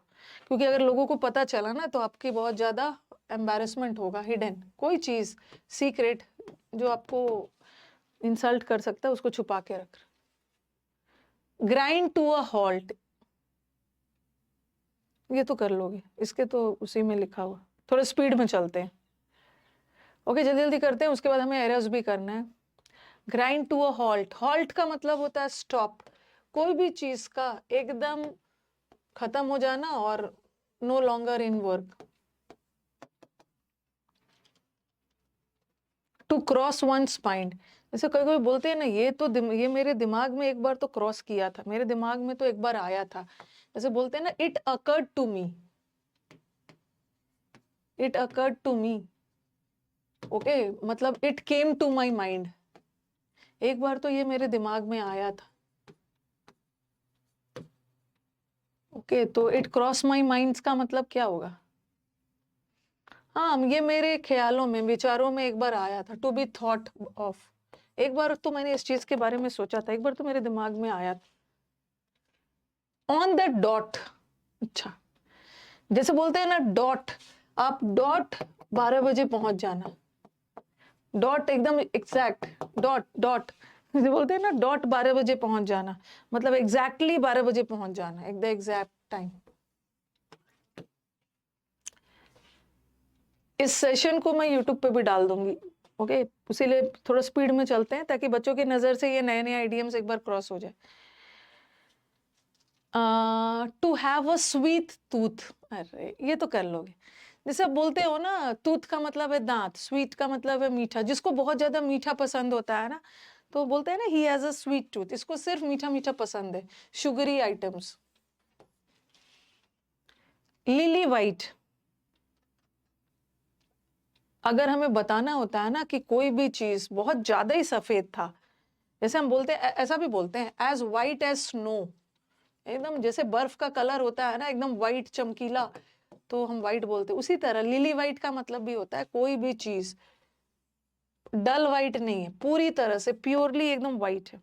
क्योंकि अगर लोगों को पता चला ना तो आपकी बहुत ज्यादा एम्बैरेसमेंट होगा। हिडन कोई चीज सीक्रेट जो आपको इंसल्ट कर सकता है उसको छुपा के रख। ग्राइंड टू अ हॉल्ट, ये तो कर लोगे, इसके तो उसी में लिखा हुआ। थोड़ा स्पीड में चलते हैं, ओके, जल्दी जल्दी करते हैं, उसके बाद हमें एरर्स भी करना है। Grind to a halt, halt का मतलब होता है स्टॉप, कोई भी चीज का एकदम खत्म हो जाना और no longer in work. To cross one spine, जैसे कोई कोई बोलते हैं ना ये मेरे दिमाग में एक बार तो क्रॉस किया था, मेरे दिमाग में तो एक बार आया था, जैसे बोलते हैं ना it occurred to me, it occurred to me, okay, मतलब it came to my mind, एक बार तो ये मेरे दिमाग में आया था, ओके। तो इट क्रॉस माई माइंड का मतलब क्या होगा? हाँ, ये मेरे ख्यालों में, विचारों में एक बार आया था। टू बी थॉट ऑफ, एक बार तो मैंने इस चीज के बारे में सोचा था, एक बार तो मेरे दिमाग में आया था। ऑन द डॉट, अच्छा, जैसे बोलते हैं ना डॉट, आप डॉट 12 बजे पहुंच जाना, डॉट एकदम एग्जैक्ट, डॉट डॉट, जैसे बोलते हैं ना डॉट 12 बजे पहुंच जाना, मतलब एग्जैक्टली 12 बजे पहुंच जाना, एक द एग्जैक्ट टाइम। इस सेशन को मैं यूट्यूब पे भी डाल दूंगी, ओके, इसीलिए थोड़ा स्पीड में चलते हैं ताकि बच्चों की नजर से ये नए नए आइडियम्स एक बार क्रॉस हो जाए। To have a sweet tooth, अरे ये तो कर लोगे। जैसे आप बोलते हो ना टूथ का मतलब है दांत, स्वीट का मतलब है मीठा, जिसको बहुत ज्यादा मीठा पसंद होता है ना तो बोलते हैं ना he has a sweet tooth, इसको सिर्फ मीठा मीठा पसंद है, शुगरी आइटम्स। लिली वाइट, अगर हमें बताना होता है ना कि कोई भी चीज बहुत ज्यादा ही सफेद था, जैसे हम बोलते हैं, ऐसा भी बोलते हैं एज वाइट एज स्नो, एकदम जैसे बर्फ का कलर होता है ना एकदम वाइट चमकीला, तो हम वाइट बोलते हैं। उसी तरह लिली वाइट का मतलब भी होता है कोई भी चीज डल वाइट नहीं है, पूरी तरह से प्योरली एकदम वाइट है।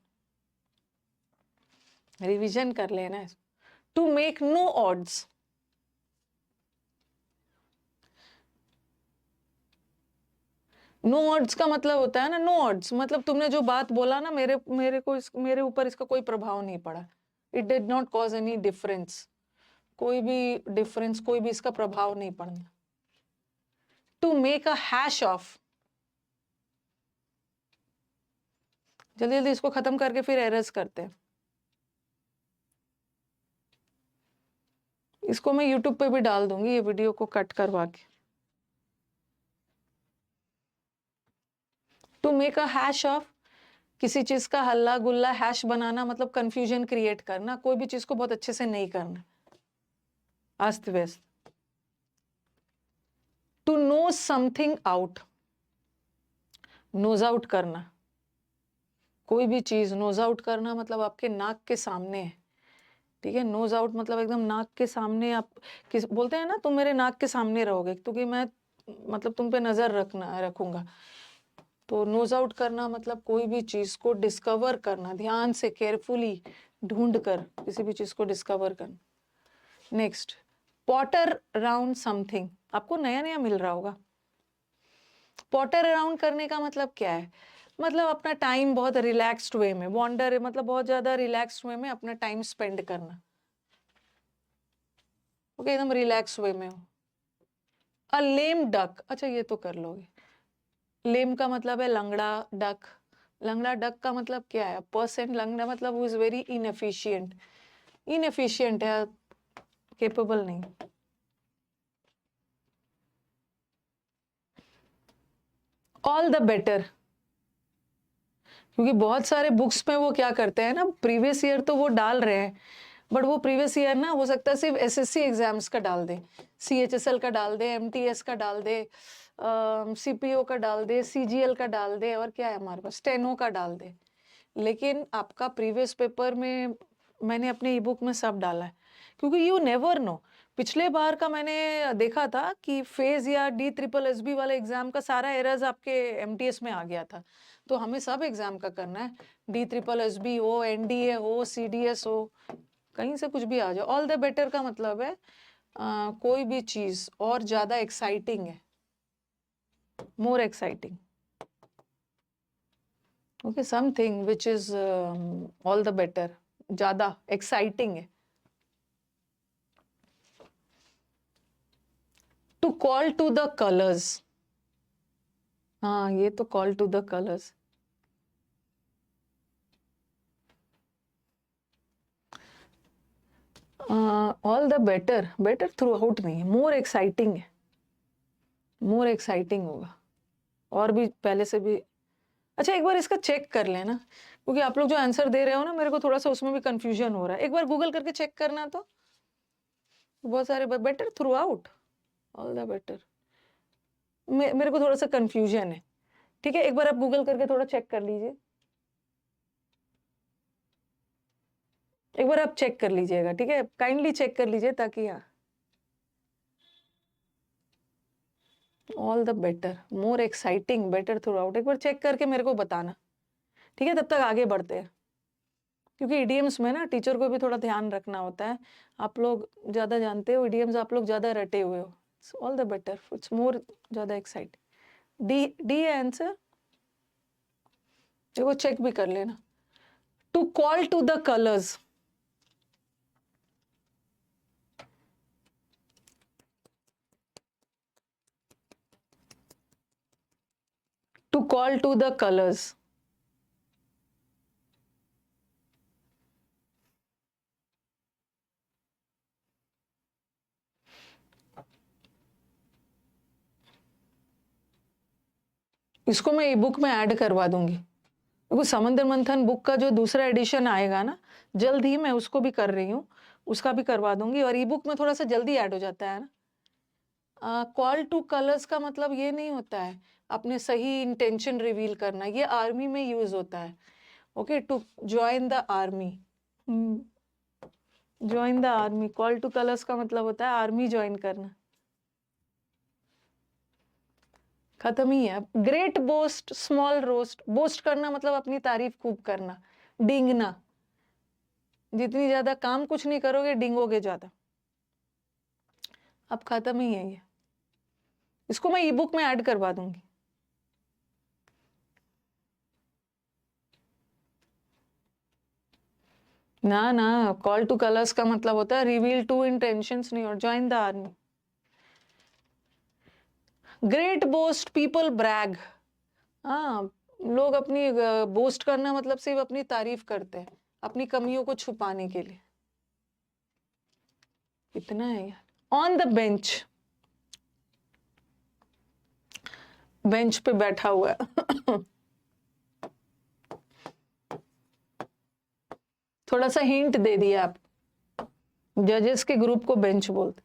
रिवीजन कर लेना। To make no odds, no odds का मतलब होता है ना, नो ऑड्स मतलब तुमने जो बात बोला ना मेरे ऊपर इसका कोई प्रभाव नहीं पड़ा, it did not cause any difference, कोई भी डिफरेंस, कोई भी इसका प्रभाव नहीं पड़ना। To make a hash of, जल्दी जल्दी इसको खत्म करके फिर एरर्स करते हैं। इसको मैं यूट्यूब पे भी डाल दूंगी ये वीडियो को कट करवा के। To make a hash of, किसी चीज का हल्ला गुल्ला, हैश बनाना मतलब कंफ्यूजन क्रिएट करना, कोई भी चीज को बहुत अच्छे से नहीं करना, अस्त व्यस्त। To know something out, nose out करना, कोई भी चीज नोज आउट करना मतलब आपके नाक के सामने है, ठीक है, नोज आउट मतलब एकदम नाक के सामने आप किस बोलते हैं ना, तुम मेरे नाक के सामने रहोगे क्योंकि मैं मतलब तुम पे नजर रखूंगा। तो नोज आउट करना मतलब कोई भी चीज को डिस्कवर करना, ध्यान से केयरफुली ढूंढ कर किसी भी चीज को डिस्कवर करना। नेक्स्ट, पॉटर अराउंड समथिंग, आपको नया नया मिल रहा होगा। पॉटर अराउंड करने का मतलब क्या है? मतलब अपना टाइम बहुत रिलैक्स्ड वे में, वॉन्डर मतलब बहुत ज्यादा रिलैक्स्ड वे में अपना टाइम स्पेंड करना। ओके, एकदम रिलैक्स वे में हो। अ लेम डक, अच्छा ये तो कर लोगे। लेम का मतलब है लंगड़ा डक। लंगड़ा डक का मतलब क्या है? पर्सन लंगड़ा मतलब who is very inefficient. Inefficient है, केपेबल नहीं। ऑल द बेटर, क्योंकि बहुत सारे बुक्स में वो क्या करते हैं ना, प्रीवियस ईयर तो वो डाल रहे हैं, बट वो प्रीवियस ईयर ना हो सकता है सिर्फ एसएससी एग्जाम्स का डाल दे, सीएचएसएल का डाल दे, एमटीएस का डाल दे, सीपीओ का डाल दे, सीजीएल का डाल दे, और क्या है हमारे पास, स्टेनो का डाल दे। लेकिन आपका प्रीवियस पेपर में मैंने अपने ई बुक में सब डाला है, क्योंकि यू नेवर नो। पिछले बार का मैंने देखा था कि फेज या DSSB वाले एग्जाम का सारा एरर्स आपके एमटीएस में आ गया था। तो हमें सब एग्जाम का करना है, DSSB हो, एनडीए हो, सीडीएस हो, कहीं से कुछ भी आ जाए। ऑल द बेटर का मतलब है कोई भी चीज और ज्यादा एक्साइटिंग है, more exciting. Okay, something which is all the better, ज्यादा एक्साइटिंग है। To call to the colours, हाँ ये तो call to the colours. All the better, better throughout नहीं है, मोर एक्साइटिंग है, मोर एक्साइटिंग होगा और भी पहले से भी। अच्छा एक बार इसका चेक कर लेना, क्योंकि आप लोग जो आंसर दे रहे हो ना, मेरे को थोड़ा सा उसमें भी कंफ्यूजन हो रहा है। एक बार गूगल करके चेक करना, तो बहुत सारे better through out, all the better, मेरे को थोड़ा सा कंफ्यूजन है। ठीक है, एक बार आप गूगल करके थोड़ा चेक कर लीजिए, एक बार आप चेक कर लीजिएगा, ठीक है, काइंडली चेक कर लीजिए, ताकि हाँ, all the better, more exciting, better through out, एक बार चेक करके मेरे को बताना। ठीक है, तब तक आगे बढ़ते हैं, क्योंकि इडियम्स में ना टीचर को भी थोड़ा ध्यान रखना होता है। आप लोग ज्यादा जानते हो इडियम्स, आप लोग ज्यादा रटे हुए हो। All the better, it's more, ज्यादा एक्साइटिंग। डी डी है आंसर, देखो चेक भी कर लेना। To call to the colours, to call to the colours, इसको मैं ई बुक में ऐड करवा दूंगी, क्योंकि समंदर मंथन बुक का जो दूसरा एडिशन आएगा ना, जल्द ही मैं उसको भी कर रही हूँ, उसका भी करवा दूंगी। और ई बुक में थोड़ा सा जल्दी ऐड हो जाता है ना। कॉल टू कलर्स का मतलब ये नहीं होता है अपने सही इंटेंशन रिवील करना, ये आर्मी में यूज होता है। Okay, to join the army, join the army, call to colours का मतलब होता है आर्मी ज्वाइन करना। खत्म ही है। Great boast, small roast, boast करना मतलब अपनी तारीफ खूब करना, डिंगना, जितनी ज्यादा काम कुछ नहीं करोगे डिंगोगे ज्यादा। अब खत्म ही है ये, इसको मैं ई बुक में ऐड करवा दूंगी। ना ना, कॉल टू कलर्स का मतलब होता है रिवील टू इंटेंशंस नहीं, और join the army. Great boast, people brag, हाँ, लोग अपनी बोस्ट करना मतलब सिर्फ अपनी तारीफ करते हैं, अपनी कमियों को छुपाने के लिए। इतना है यार। ऑन द बेंच, बेंच पे बैठा हुआ है। थोड़ा सा हिंट दे दिया आप, जजेस के ग्रुप को बेंच बोलते।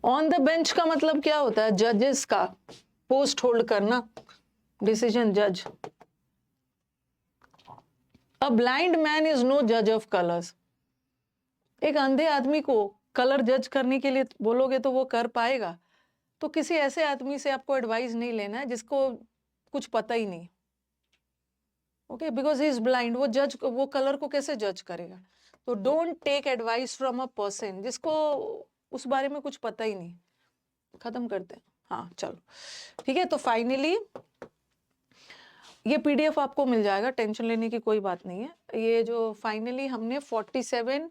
ऑन द बेंच का मतलब क्या होता है? जजेस का पोस्ट होल्ड करना, डिसीजन जज। A blind man is no जज ऑफ कलर्स। एक अंधे आदमी को कलर जज करने के लिए बोलोगे तो वो कर पाएगा? तो किसी ऐसे आदमी से आपको एडवाइस नहीं लेना है जिसको कुछ पता ही नहीं। Okay, because he is blind. वो कलर को कैसे जज करेगा? तो don't take advice from a person जिसको उस बारे में कुछ पता ही नहीं। खत्म करते हैं। हाँ चलो ठीक है। तो फाइनली ये पीडीएफ आपको मिल जाएगा, टेंशन लेने की कोई बात नहीं है। ये जो फाइनली हमने 47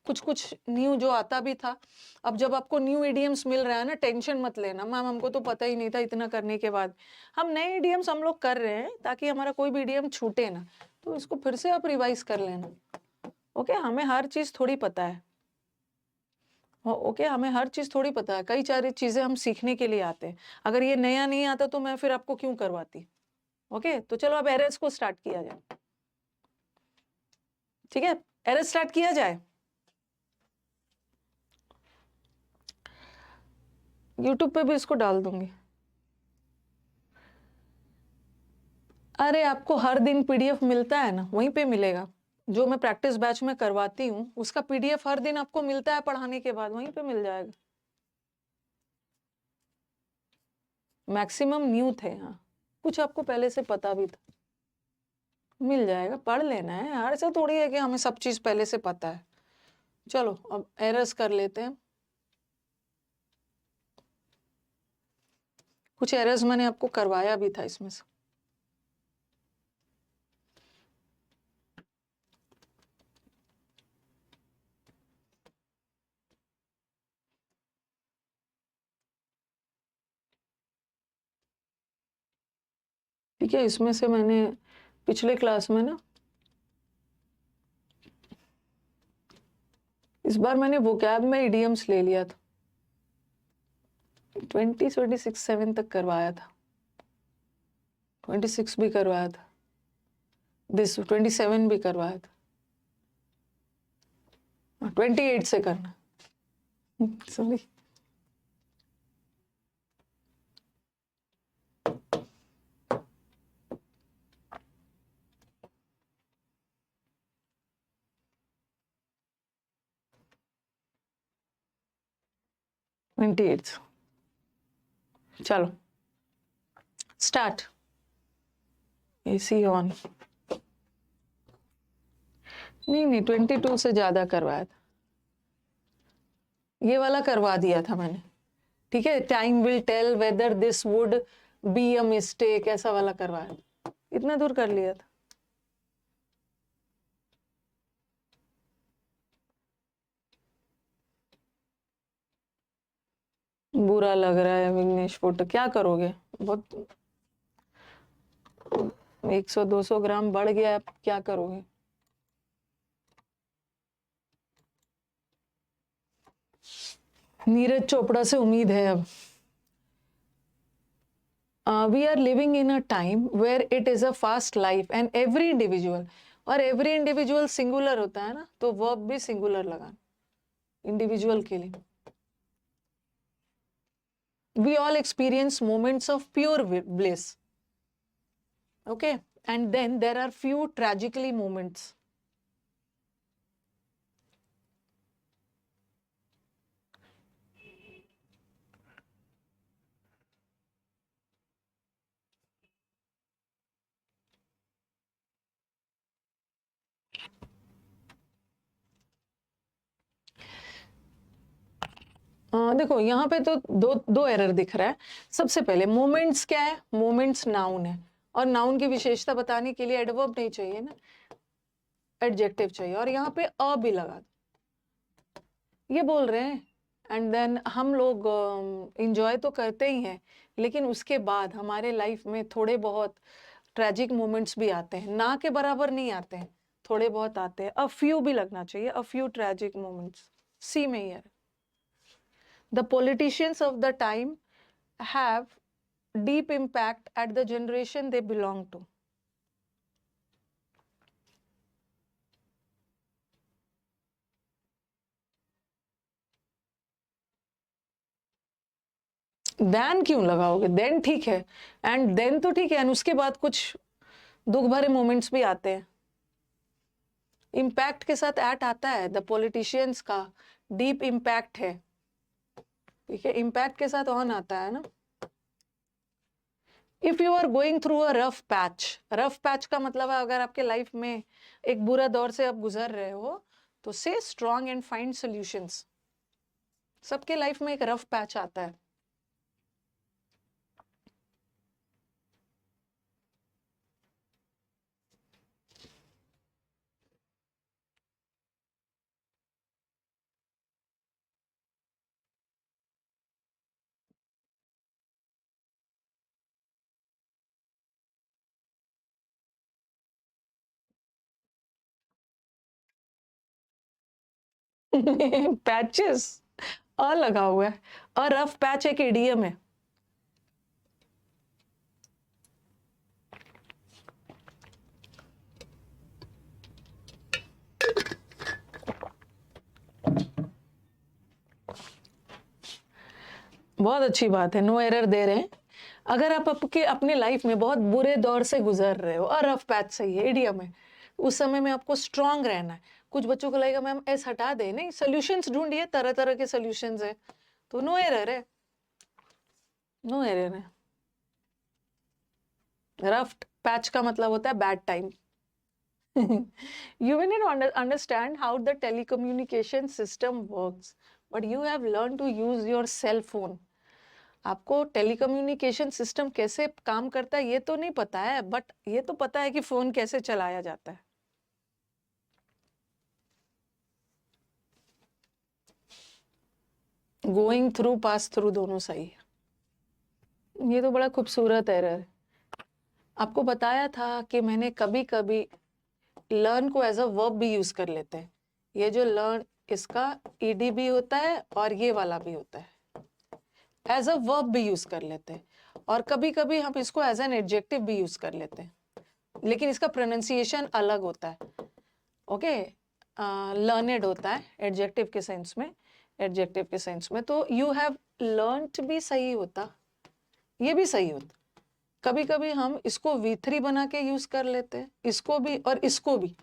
कुछ न्यू जो आता भी था, अब जब आपको न्यू इडियम्स मिल रहा है ना, टेंशन मत लेना मैम हमको तो पता ही नहीं था। इतना करने के बाद हम नए इडियम्स हम लोग कर रहे हैं ताकि हमारा कोई भी इडियम छूटे ना, तो इसको फिर से आप रिवाइज कर लेना। ओके, हमें हर चीज थोड़ी पता है। ओके, हमें हर चीज थोड़ी पता है, कई सारी चीजें हम सीखने के लिए आते हैं। अगर ये नया नहीं आता तो मैं फिर आपको क्यों करवाती। ओके, तो चलो अब एरर्स को स्टार्ट किया जाए। ठीक है, एरर स्टार्ट किया जाए। यूट्यूब पे भी इसको डाल दूंगी। अरे आपको हर दिन पीडीएफ मिलता है ना, वहीं पे मिलेगा। जो मैं प्रैक्टिस बैच में करवाती हूँ उसका पीडीएफ हर दिन आपको मिलता है, पढ़ाने के बाद वहीं पे मिल जाएगा। मैक्सिमम न्यू थे, हाँ कुछ आपको पहले से पता भी था, मिल जाएगा, पढ़ लेना है यार। ऐसा थोड़ी है कि हमें सब चीज पहले से पता है। चलो अब एरर्स कर लेते हैं। कुछ एरर्स मैंने आपको करवाया भी था इसमें से। ठीक है, इसमें से मैंने पिछले क्लास में ना, इस बार मैंने वोकैब में इडियम्स ले लिया था। 26 तक करवाया था, 26 भी करवाया था, 27 भी करवाया था। 28 से करना, सॉरी। चलो स्टार्ट। AC on. नहीं 22 से ज्यादा करवाया था, ये वाला करवा दिया था मैंने। ठीक है, time will tell whether this would be a mistake, ऐसा वाला करवाया। इतना दूर कर लिया था। बुरा लग रहा है विघ्नेश फोटो, क्या करोगे? बहुत 100-200 ग्राम बढ़ गया, आप क्या करोगे? नीरज चोपड़ा से उम्मीद है अब। We are living in a time where it is a fast life and every individual, और एवरी इंडिविजुअल सिंगुलर होता है ना, तो वर्ब भी सिंगुलर लगाना इंडिविजुअल के लिए। We all experience moments of pure bliss, okay, and then there are few tragically moments. देखो यहाँ पे तो दो दो एरर दिख रहा है। सबसे पहले मोमेंट्स क्या है? मोमेंट्स नाउन है, और नाउन की विशेषता बताने के लिए एडवर्ब नहीं चाहिए ना, एडजेक्टिव चाहिए, और यहाँ पे अ भी लगा दो। ये बोल रहे हैं एंड देन हम लोग इंजॉय तो करते ही हैं, लेकिन उसके बाद हमारे लाइफ में थोड़े बहुत ट्रेजिक मोमेंट्स भी आते हैं, ना के बराबर नहीं आते हैं, थोड़े बहुत आते हैं। अ फ्यू भी लगना चाहिए, अ फ्यू ट्रेजिक मोमेंट्स। सी में ही है। The politicians of the time have deep impact at the generation they belong to. Then क्यों लगाओगे? देन ठीक है, एंड देन तो ठीक है, एंड उसके बाद कुछ दुख भरे मोमेंट्स भी आते हैं। इम्पैक्ट के साथ एट आता है, द पॉलिटिशियंस का डीप इम्पैक्ट है, ठीक है, इम्पैक्ट के साथ ऑन आता है ना। If you are going through a rough patch का मतलब है अगर आपके लाइफ में एक बुरा दौर से आप गुजर रहे हो, तो से स्ट्रॉन्ग एंड फाइंड सॉल्यूशंस। सबके लाइफ में एक रफ पैच आता है। पैचेस अ लगा हुआ है, अ रफ पैच एक इडियम है। बहुत अच्छी बात है, नो एरर दे रहे हैं। अगर आप आपके अपने लाइफ में बहुत बुरे दौर से गुजर रहे हो, और रफ पैच सही है, इडियम है, उस समय में आपको स्ट्रांग रहना है। कुछ बच्चों को लगेगा मैम एस हटा दे, नहीं, सॉल्यूशंस ढूंढिए, तरह तरह के सॉल्यूशंस है, तो नो एरर है, नो एरर है। रफ पैच का मतलब होता है bad time. You may not understand how the telecommunication system works, but you have learned to use your cell phone. आपको टेलीकम्युनिकेशन सिस्टम कैसे काम करता है ये तो नहीं पता है, बट ये तो पता है कि फोन कैसे चलाया जाता है। गोइंग थ्रू, पास थ्रू दोनों सही है। ये तो बड़ा खूबसूरत एरर है। आपको बताया था कि मैंने कभी कभी लर्न को एज अ वर्ब भी यूज कर लेते हैं। ये जो लर्न, इसका ईडी भी होता है और ये वाला भी होता है, एज अ वर्ब भी यूज कर लेते हैं, और कभी कभी हम इसको एज एन एडजेक्टिव भी यूज कर लेते हैं, लेकिन इसका प्रोनाउंसिएशन अलग होता है। ओके, लर्नेड होता है एडजेक्टिव के सेंस में, एडजेक्टिव के सेंस में तो यू हैव लर्नड भी सही होता, ये भी सही होता। कभी कभी हम इसको V3 बना के यूज कर लेते हैं, इसको भी और इसको भी,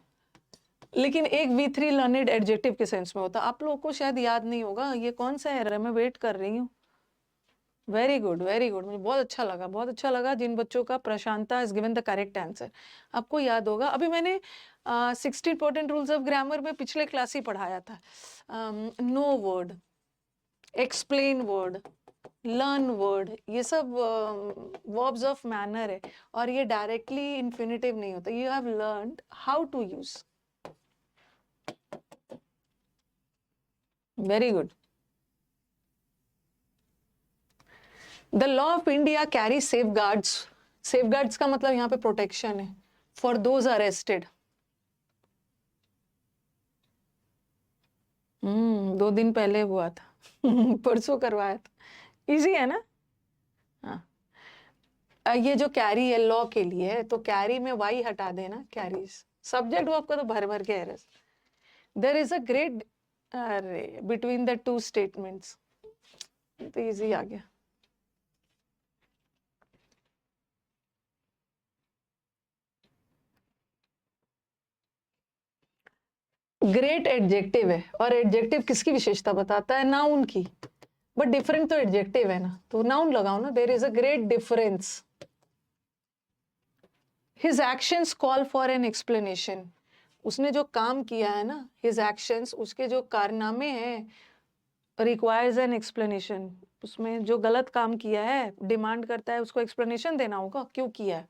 लेकिन एक V3 लर्नेड एडजेक्टिव के सेंस में होता। आप लोगों को शायद याद नहीं होगा, ये कौन सा एरर है, मैं वेट कर रही हूँ। वेरी गुड, वेरी गुड, मुझे बहुत अच्छा लगा, बहुत अच्छा लगा जिन बच्चों का Prashanta is given the correct answer. आपको याद होगा, अभी मैंने 60 इंपॉर्टेंट रूल्स ऑफ ग्रामर में पिछले क्लास ही पढ़ाया था। Know word, explain word, learn word, ये सब वर्ब्स ऑफ मैनर है, और ये डायरेक्टली इन्फिनिटिव नहीं होता। You have learned how to use. Very good. The law of India carry safeguards, safeguards का मतलब यहाँ पे प्रोटेक्शन है, फॉर दोज अरेस्टेड। 2 दिन पहले हुआ था। परसों करवाया था, इजी है ना। हाँ, ये जो कैरी है लॉ के लिए है, तो कैरी में वाई हटा देना, कैरीज सब्जेक्ट वर्ब का तो भर भर के है। देयर इज अ ग्रेट, अरे, बिटवीन द टू स्टेटमेंट्स, तो इजी आ गया। ग्रेट एडजेक्टिव है, और एडजेक्टिव किसकी विशेषता बताता है? नाउन की, बट डिफरेंट तो एडजेक्टिव है ना, तो नाउन लगाओ ना। There is a great difference. His actions call for an explanation, उसने जो काम किया है ना, हिज एक्शंस, उसके जो कारनामे हैं, रिक्वायर्स एन एक्सप्लेनेशन, उसमें जो गलत काम किया है डिमांड करता है उसको एक्सप्लेनेशन देना होगा क्यों किया है।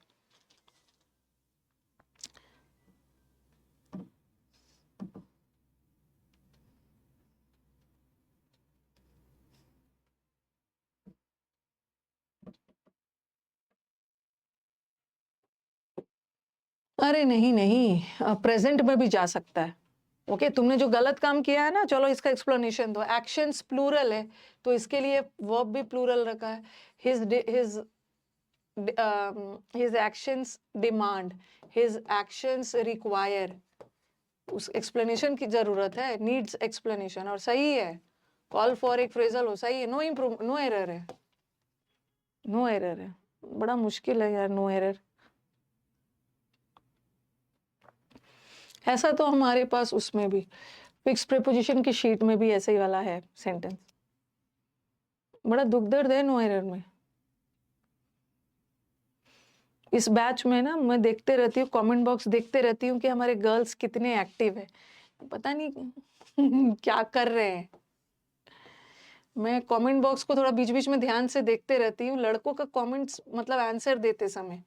अरे नहीं नहीं, प्रेजेंट में भी जा सकता है। ओके, तुमने जो गलत काम किया है ना, चलो इसका एक्सप्लेनेशन दो। एक्शंस प्लूरल है, तो इसके लिए वर्ब भी प्लूरल रखा है। His his actions demand, his actions require, उस एक्सप्लेनेशन की जरूरत है, नीड्स एक्सप्लेनेशन, और सही है। कॉल फॉर एक फ्रेजल हो, सही है, नो इम्प्रूव, नो एरर है। नो एरर है, बड़ा मुश्किल है यार नो एरर। ऐसा तो हमारे पास उसमें भी फिक्स प्रीपोजिशन की शीट में भी ऐसे ही वाला है सेंटेंस। बड़ा दुख दर्द है नो एरर में। इस बैच में ना मैं देखते रहती हूँ, कमेंट बॉक्स देखते रहती हूँ कि हमारे गर्ल्स कितने एक्टिव है, पता नहीं क्या कर रहे हैं। मैं कमेंट बॉक्स को थोड़ा बीच बीच में ध्यान से देखते रहती हूँ। लड़कों का कमेंट्स मतलब आंसर देते समय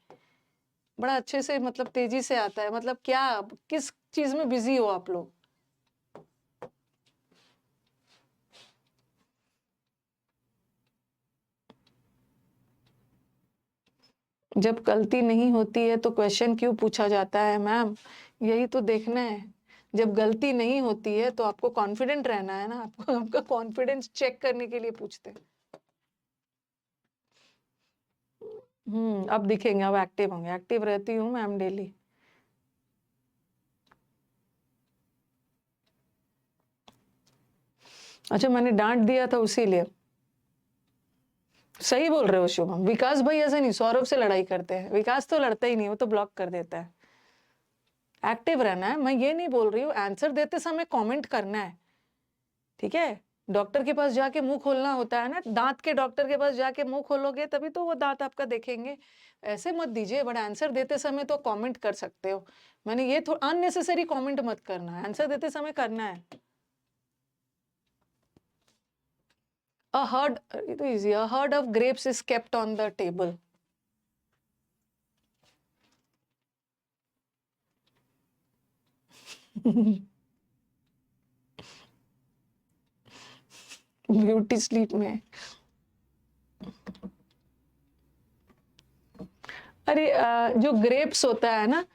बड़ा अच्छे से मतलब तेजी से आता है, मतलब क्या किस चीज में बिजी हो आप लोग। जब गलती नहीं होती है तो क्वेश्चन क्यों पूछा जाता है मैम, यही तो देखना है। जब गलती नहीं होती है तो आपको कॉन्फिडेंट रहना है ना, आपको आपका कॉन्फिडेंस चेक करने के लिए पूछते हैं। अब दिखेंगे, अब एक्टिव होंगे। एक्टिव रहती हूँ मैम डेली। अच्छा मैंने डांट दिया था उसीलिए। सही बोल रहे हो शुभम। विकास भाई ऐसे नहीं सौरभ से लड़ाई करते हैं, विकास तो लड़ता ही नहीं, वो तो ब्लॉक कर देता है। एक्टिव रहना है, मैं ये नहीं बोल रही हूँ आंसर देते समय कमेंट करना है, ठीक है। डॉक्टर के पास जाके मुंह खोलना होता है ना, दांत के डॉक्टर के पास जाके मुंह खोलोगे तभी तो वो दांत आपका देखेंगे। ऐसे मत दीजिए, बट आंसर देते समय तो कमेंट कर सकते हो। मैंने ये थोड़ा अननेसेसरी कमेंट मत करना है, आंसर देते समय करना है। A herd, it is easy. A herd of grapes is kept on the table. Beauty sleep में। अरे जो ग्रेप्स होता है ना,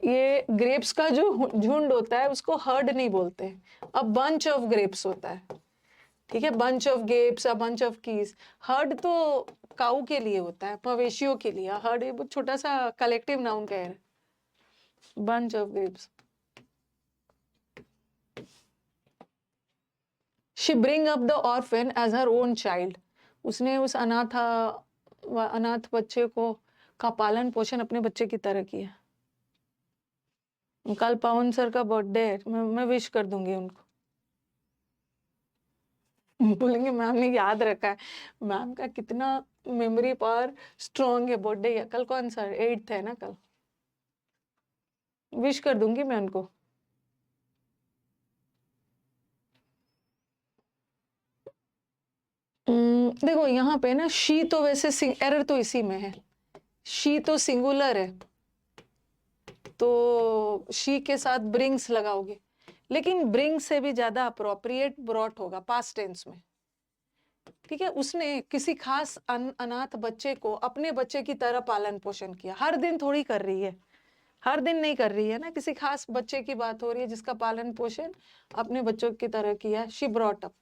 ये ग्रेप्स का जो झुंड होता है उसको हर्ड नहीं बोलते, अब बंच ऑफ ग्रेप्स होता है, ठीक है। Bunch of grapes, a bunch of keys. Heard तो काऊ के लिए होता है, मवेशियों के लिए। हर्ड ये बहुत छोटा सा कलेक्टिव नाउन का है। Bunch of grapes. She bring up the orphan as her own child. उसने उस अनाथ बच्चे को का पालन पोषण अपने बच्चे की तरह किया। कल पवन सर का बर्थडे है, मैं विश कर दूंगी उनको। बोलेंगे मैम ने याद रखा है। मैम का कितना मेमोरी पावर स्ट्रांग है। बर्थडे है कल, कौन सा 8th है ना कल। विश कर दूंगी मैं उनको। देखो यहाँ पे ना शी तो वैसे एरर तो इसी में है, शी तो सिंगुलर है तो शी के साथ ब्रिंग्स लगाओगे, लेकिन ब्रिंग से भी ज्यादा अप्रोप्रिएट ब्रॉट होगा पास्ट टेंस में, ठीक है। उसने किसी खास अनाथ बच्चे को अपने बच्चे की तरह पालन पोषण किया। हर दिन थोड़ी कर रही है, हर दिन नहीं कर रही है ना, किसी खास बच्चे की बात हो रही है जिसका पालन पोषण अपने बच्चों की तरह किया। She brought up.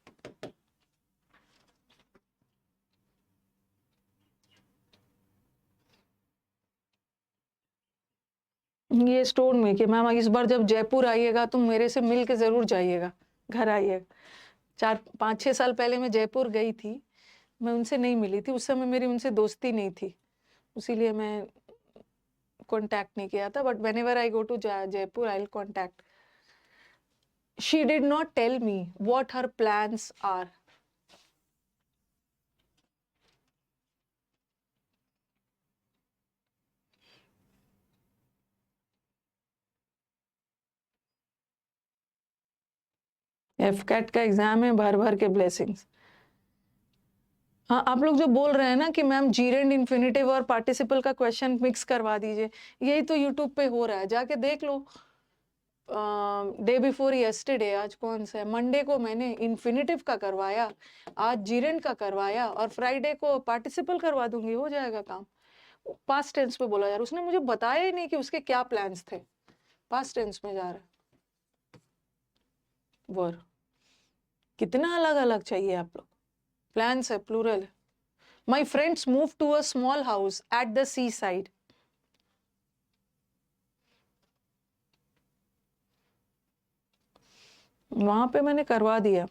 ये स्टोन में कि मैम इस बार जब जयपुर आइएगा तो मेरे से मिल के जरूर जाइएगा, घर आइएगा। 4-5-6 साल पहले मैं जयपुर गई थी, मैं उनसे नहीं मिली थी, उस समय मेरी उनसे दोस्ती नहीं थी, इसीलिए मैं कांटेक्ट नहीं किया था। But whenever I go to Jaipur I will contact. She did not tell me what her plans are. AFCAT का एग्जाम है, भर भर के ब्लेसिंग्स। हाँ, आप लोग जो बोल रहे हैं ना कि मैम जीरेंड इन्फिनेटिव और पार्टिसिपल का क्वेश्चन मिक्स करवा दीजिए, यही तो यूट्यूब पे हो रहा है, जाके देख लो। डे बिफोर यस्टरडे, आज कौन सा है, मंडे को मैंने इन्फिनेटिव का करवाया, आज जीरेंड का करवाया और फ्राइडे को पार्टिसिपल करवा दूंगी, हो जाएगा काम। पास्ट टेंस में बोला यार, उसने मुझे बताया ही नहीं कि उसके क्या प्लान्स थे। पास्ट टेंस में जा रहा है वर। कितना अलग अलग चाहिए आप लोग। प्लान्स है plural. My friends move to a small house at the seaside. वहां पे मैंने करवा दिया।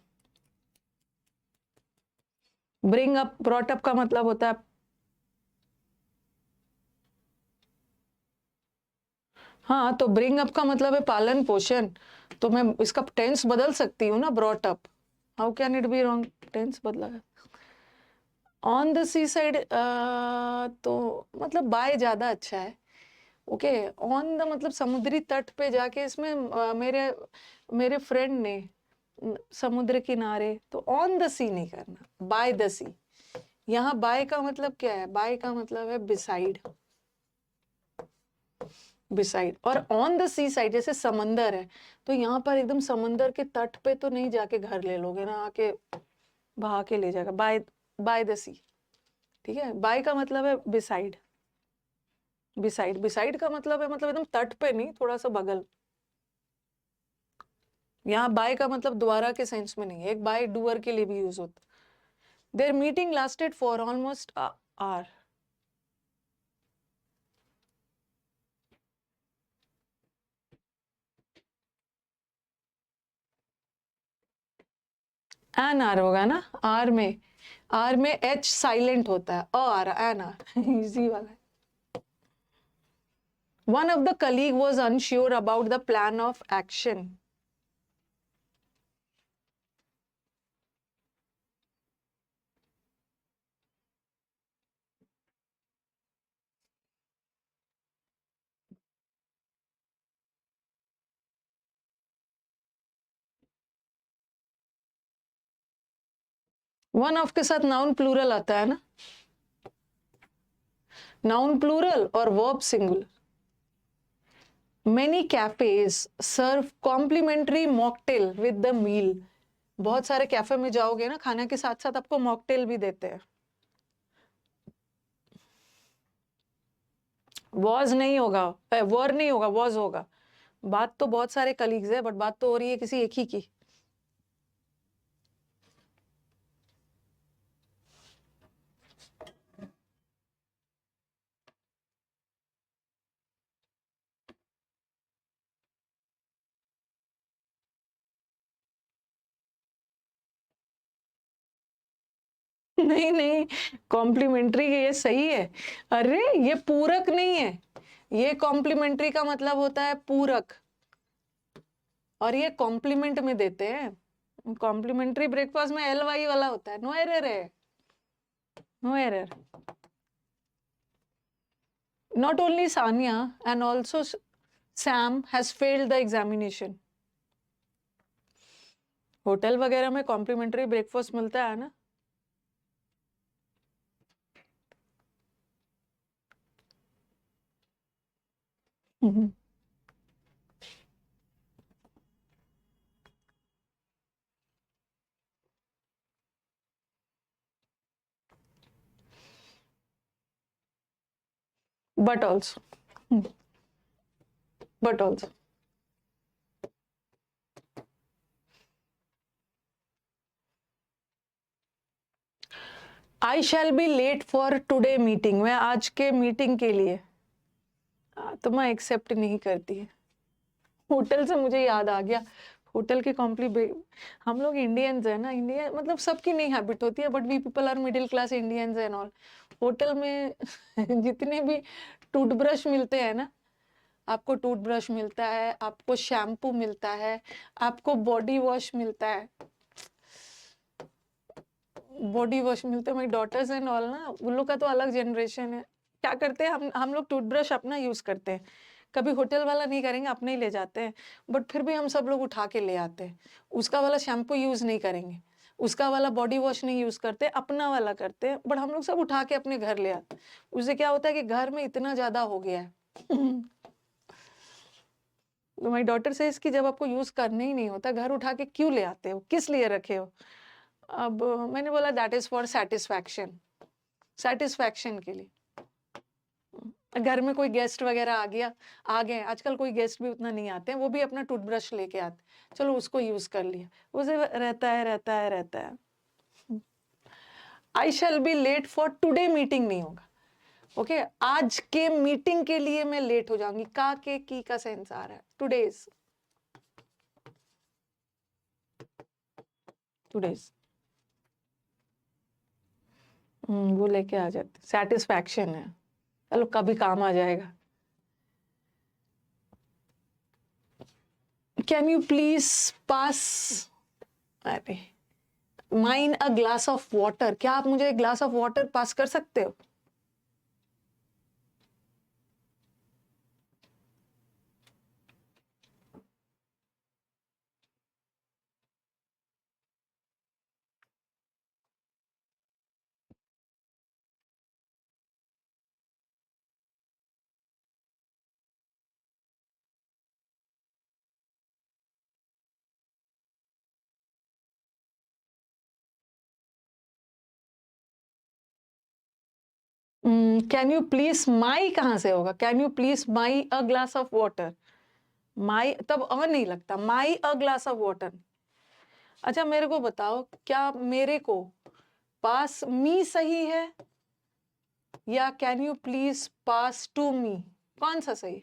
ब्रिंग अप ब्रॉट अप का मतलब होता है हाँ, तो ब्रिंग अप का मतलब है पालन पोषण, तो मैं इसका टेंस बदल सकती हूँ ना, brought up. How can it be wrong, tense बदला है। ऑन द सी साइड तो मतलब बाय ज्यादा अच्छा है। ओके, ऑन द मतलब समुद्री तट पे जाके, इसमें मेरे मेरे फ्रेंड ने समुद्र किनारे, तो ऑन द सी नहीं करना, बाय द सी। यहाँ बाय का मतलब क्या है, बाय का मतलब है बिसाइड, बिसाइड। और ऑन द सी साइड जैसे समंदर है, तो यहाँ पर एकदम समंदर के तट पे तो नहीं जाके घर ले लोगे ना, आके बहा के ले जाएगा, बाय बाय द सी। ठीक है, बाय का मतलब है बिसाइड, बिसाइड, बिसाइड का मतलब है मतलब एकदम तट पे नहीं, थोड़ा सा बगल। यहाँ बाय का मतलब द्वारा के सेंस में नहीं है, एक बाय डूअर के लिए भी यूज होता। There meeting lasted for almost hour. An hour होगा ना, आर में एच साइलेंट होता है, अ आ रहा, एन आर इजी वाला है। One of the colleague was unsure about the plan of action. One of के साथ नाउन प्लूरल आता है ना, नाउन प्लूरल और verb singular. Many cafes serve complimentary mocktail with the meal. बहुत सारे कैफे में जाओगे ना, खाने के साथ साथ आपको मॉकटेल भी देते हैं। वॉज नहीं होगा, वर नहीं होगा, वॉज होगा। बात तो बहुत सारे कलीग्स है, बट बात तो हो रही है किसी एक ही की। नहीं नहीं, कॉम्प्लीमेंट्री ये सही है। अरे ये पूरक नहीं है, ये कॉम्प्लीमेंट्री का मतलब होता है पूरक, और ये कॉम्प्लीमेंट में देते हैं। कॉम्प्लीमेंट्री ब्रेकफास्ट में एल वाई वाला होता है, नो एरर है, no error. Not only Sania and also Sam has failed the examination. Hotel वगैरह में कॉम्प्लीमेंट्री ब्रेकफास्ट मिलता है ना। But also, but also I shall be late for today meeting. मैं आज के मीटिंग के लिए, तो मैं एक्सेप्ट नहीं करती। होटल से मुझे याद आ गया, होटल के हम लोग इंडियंस है ना, इंडियन मतलब सबकी नहीं हैबिट होती है, but we people are middle class Indians and all. Hotel में जितने भी टूथब्रश मिलते हैं ना, आपको टूथब्रश मिलता है, आपको शैम्पू मिलता है, आपको बॉडी वॉश मिलता है, बॉडी वॉश मिलते हैं। माई डॉटर्स एंड ऑल ना, उन लोग का तो अलग जनरेशन है। क्या करते हैं, हम लोग टूथब्रश अपना यूज करते हैं, कभी होटल वाला नहीं करेंगे, अपने ही ले जाते हैं। बट फिर भी हम सब लोग उठा के ले आते हैं, उसका वाला शैम्पू यूज नहीं करेंगे, उसका वाला बॉडी वॉश नहीं यूज करते, अपना वाला करते हैं। बट हम लोग सब उठा के अपने घर ले आते हैं। उससे क्या होता है कि घर में इतना ज्यादा हो गया है। तो माई डॉटर से इसकी, जब आपको यूज करने ही नहीं होता, घर उठा के क्यों ले आते हो, किस लिए रखे हो। अब मैंने बोला that is for satisfaction, satisfaction के लिए। घर में कोई गेस्ट वगैरह आ गए, आजकल कोई गेस्ट भी उतना नहीं आते हैं, वो भी अपना टूथब्रश लेके आते, चलो उसको यूज कर लिया, उसे रहता है। I shall be late for today meeting नहीं होगा। ओके, आज के मीटिंग के लिए मैं लेट हो जाऊंगी, का के की का सेंस आ रहा है, टुडेज, टुडेज। वो लेके आ जाते, सेटिस्फैक्शन है, चलो कभी काम आ जाएगा। कैन यू प्लीज पास, अरे mine a glass of water, क्या आप मुझे एक ग्लास ऑफ वाटर पास कर सकते हो? कैन यू प्लीज माई कहाँ से होगा? Can you please my a glass of water, my तब अ नहीं लगता, my a glass of water. अच्छा मेरे को बताओ, क्या मेरे को पास मी सही है या can you please pass to me, कौन सा सही?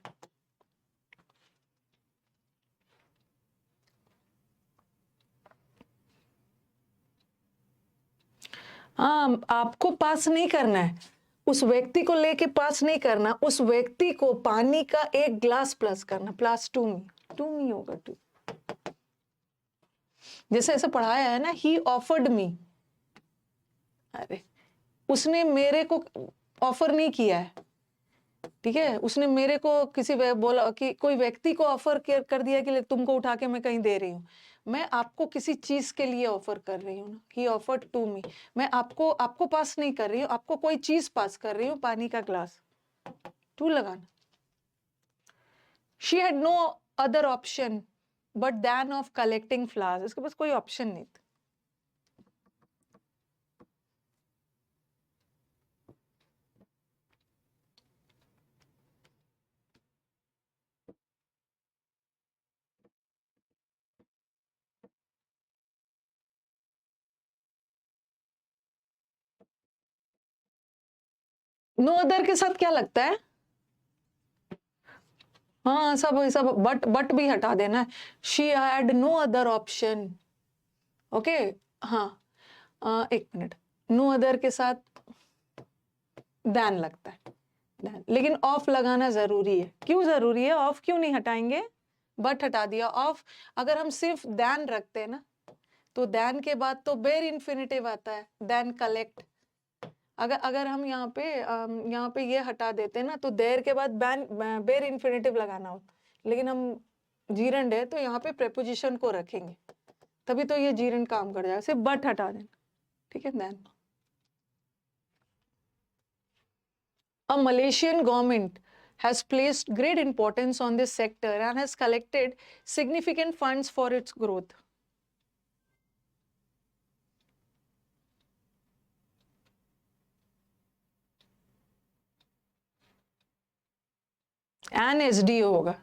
हाँ, आपको पास नहीं करना है, उस व्यक्ति को लेके पास नहीं करना, उस व्यक्ति को पानी का एक ग्लास प्लस करना, प्लस टू मी होगा टू। जैसे ऐसे पढ़ाया है ना, ही ऑफर्ड मी, अरे उसने मेरे को ऑफर नहीं किया है, ठीक है, उसने मेरे को किसी बोला कि कोई व्यक्ति को ऑफर कर दिया कि तुमको उठा के मैं कहीं दे रही हूँ, मैं आपको किसी चीज के लिए ऑफर कर रही हूँ ना, ही ऑफर्ड टू मी, मैं आपको पास नहीं कर रही हूँ, आपको कोई चीज पास कर रही हूँ, पानी का ग्लास, टू लगाना। She had no other option but then of collecting flowers, इसके पास कोई ऑप्शन नहीं था। नो अदर के साथ क्या लगता है? हाँ सब सब बट भी हटा देना है, she had no other option, okay. हाँ एक मिनट, नो अदर के साथ दैन लगता है, दैन, लेकिन ऑफ लगाना जरूरी है। क्यों जरूरी है? ऑफ क्यों नहीं हटाएंगे? बट हटा दिया। ऑफ अगर हम सिर्फ दैन रखते हैं ना, तो दैन के बाद तो बेर इन्फिनिटिव आता है, दैन कलेक्ट। अगर अगर हम यहाँ पे ये हटा देते ना, तो देर के बाद बेर इन्फिनिटिव लगाना होता, लेकिन हम जीरंड है तो यहाँ पे प्रेपोजिशन को रखेंगे, तभी तो ये जीरंड काम कर जाएगा। सिर्फ बट हटा देना, ठीक है। Then a Malaysian government has placed great importance on this sector and has collected significant funds for its growth. An SDO होगा,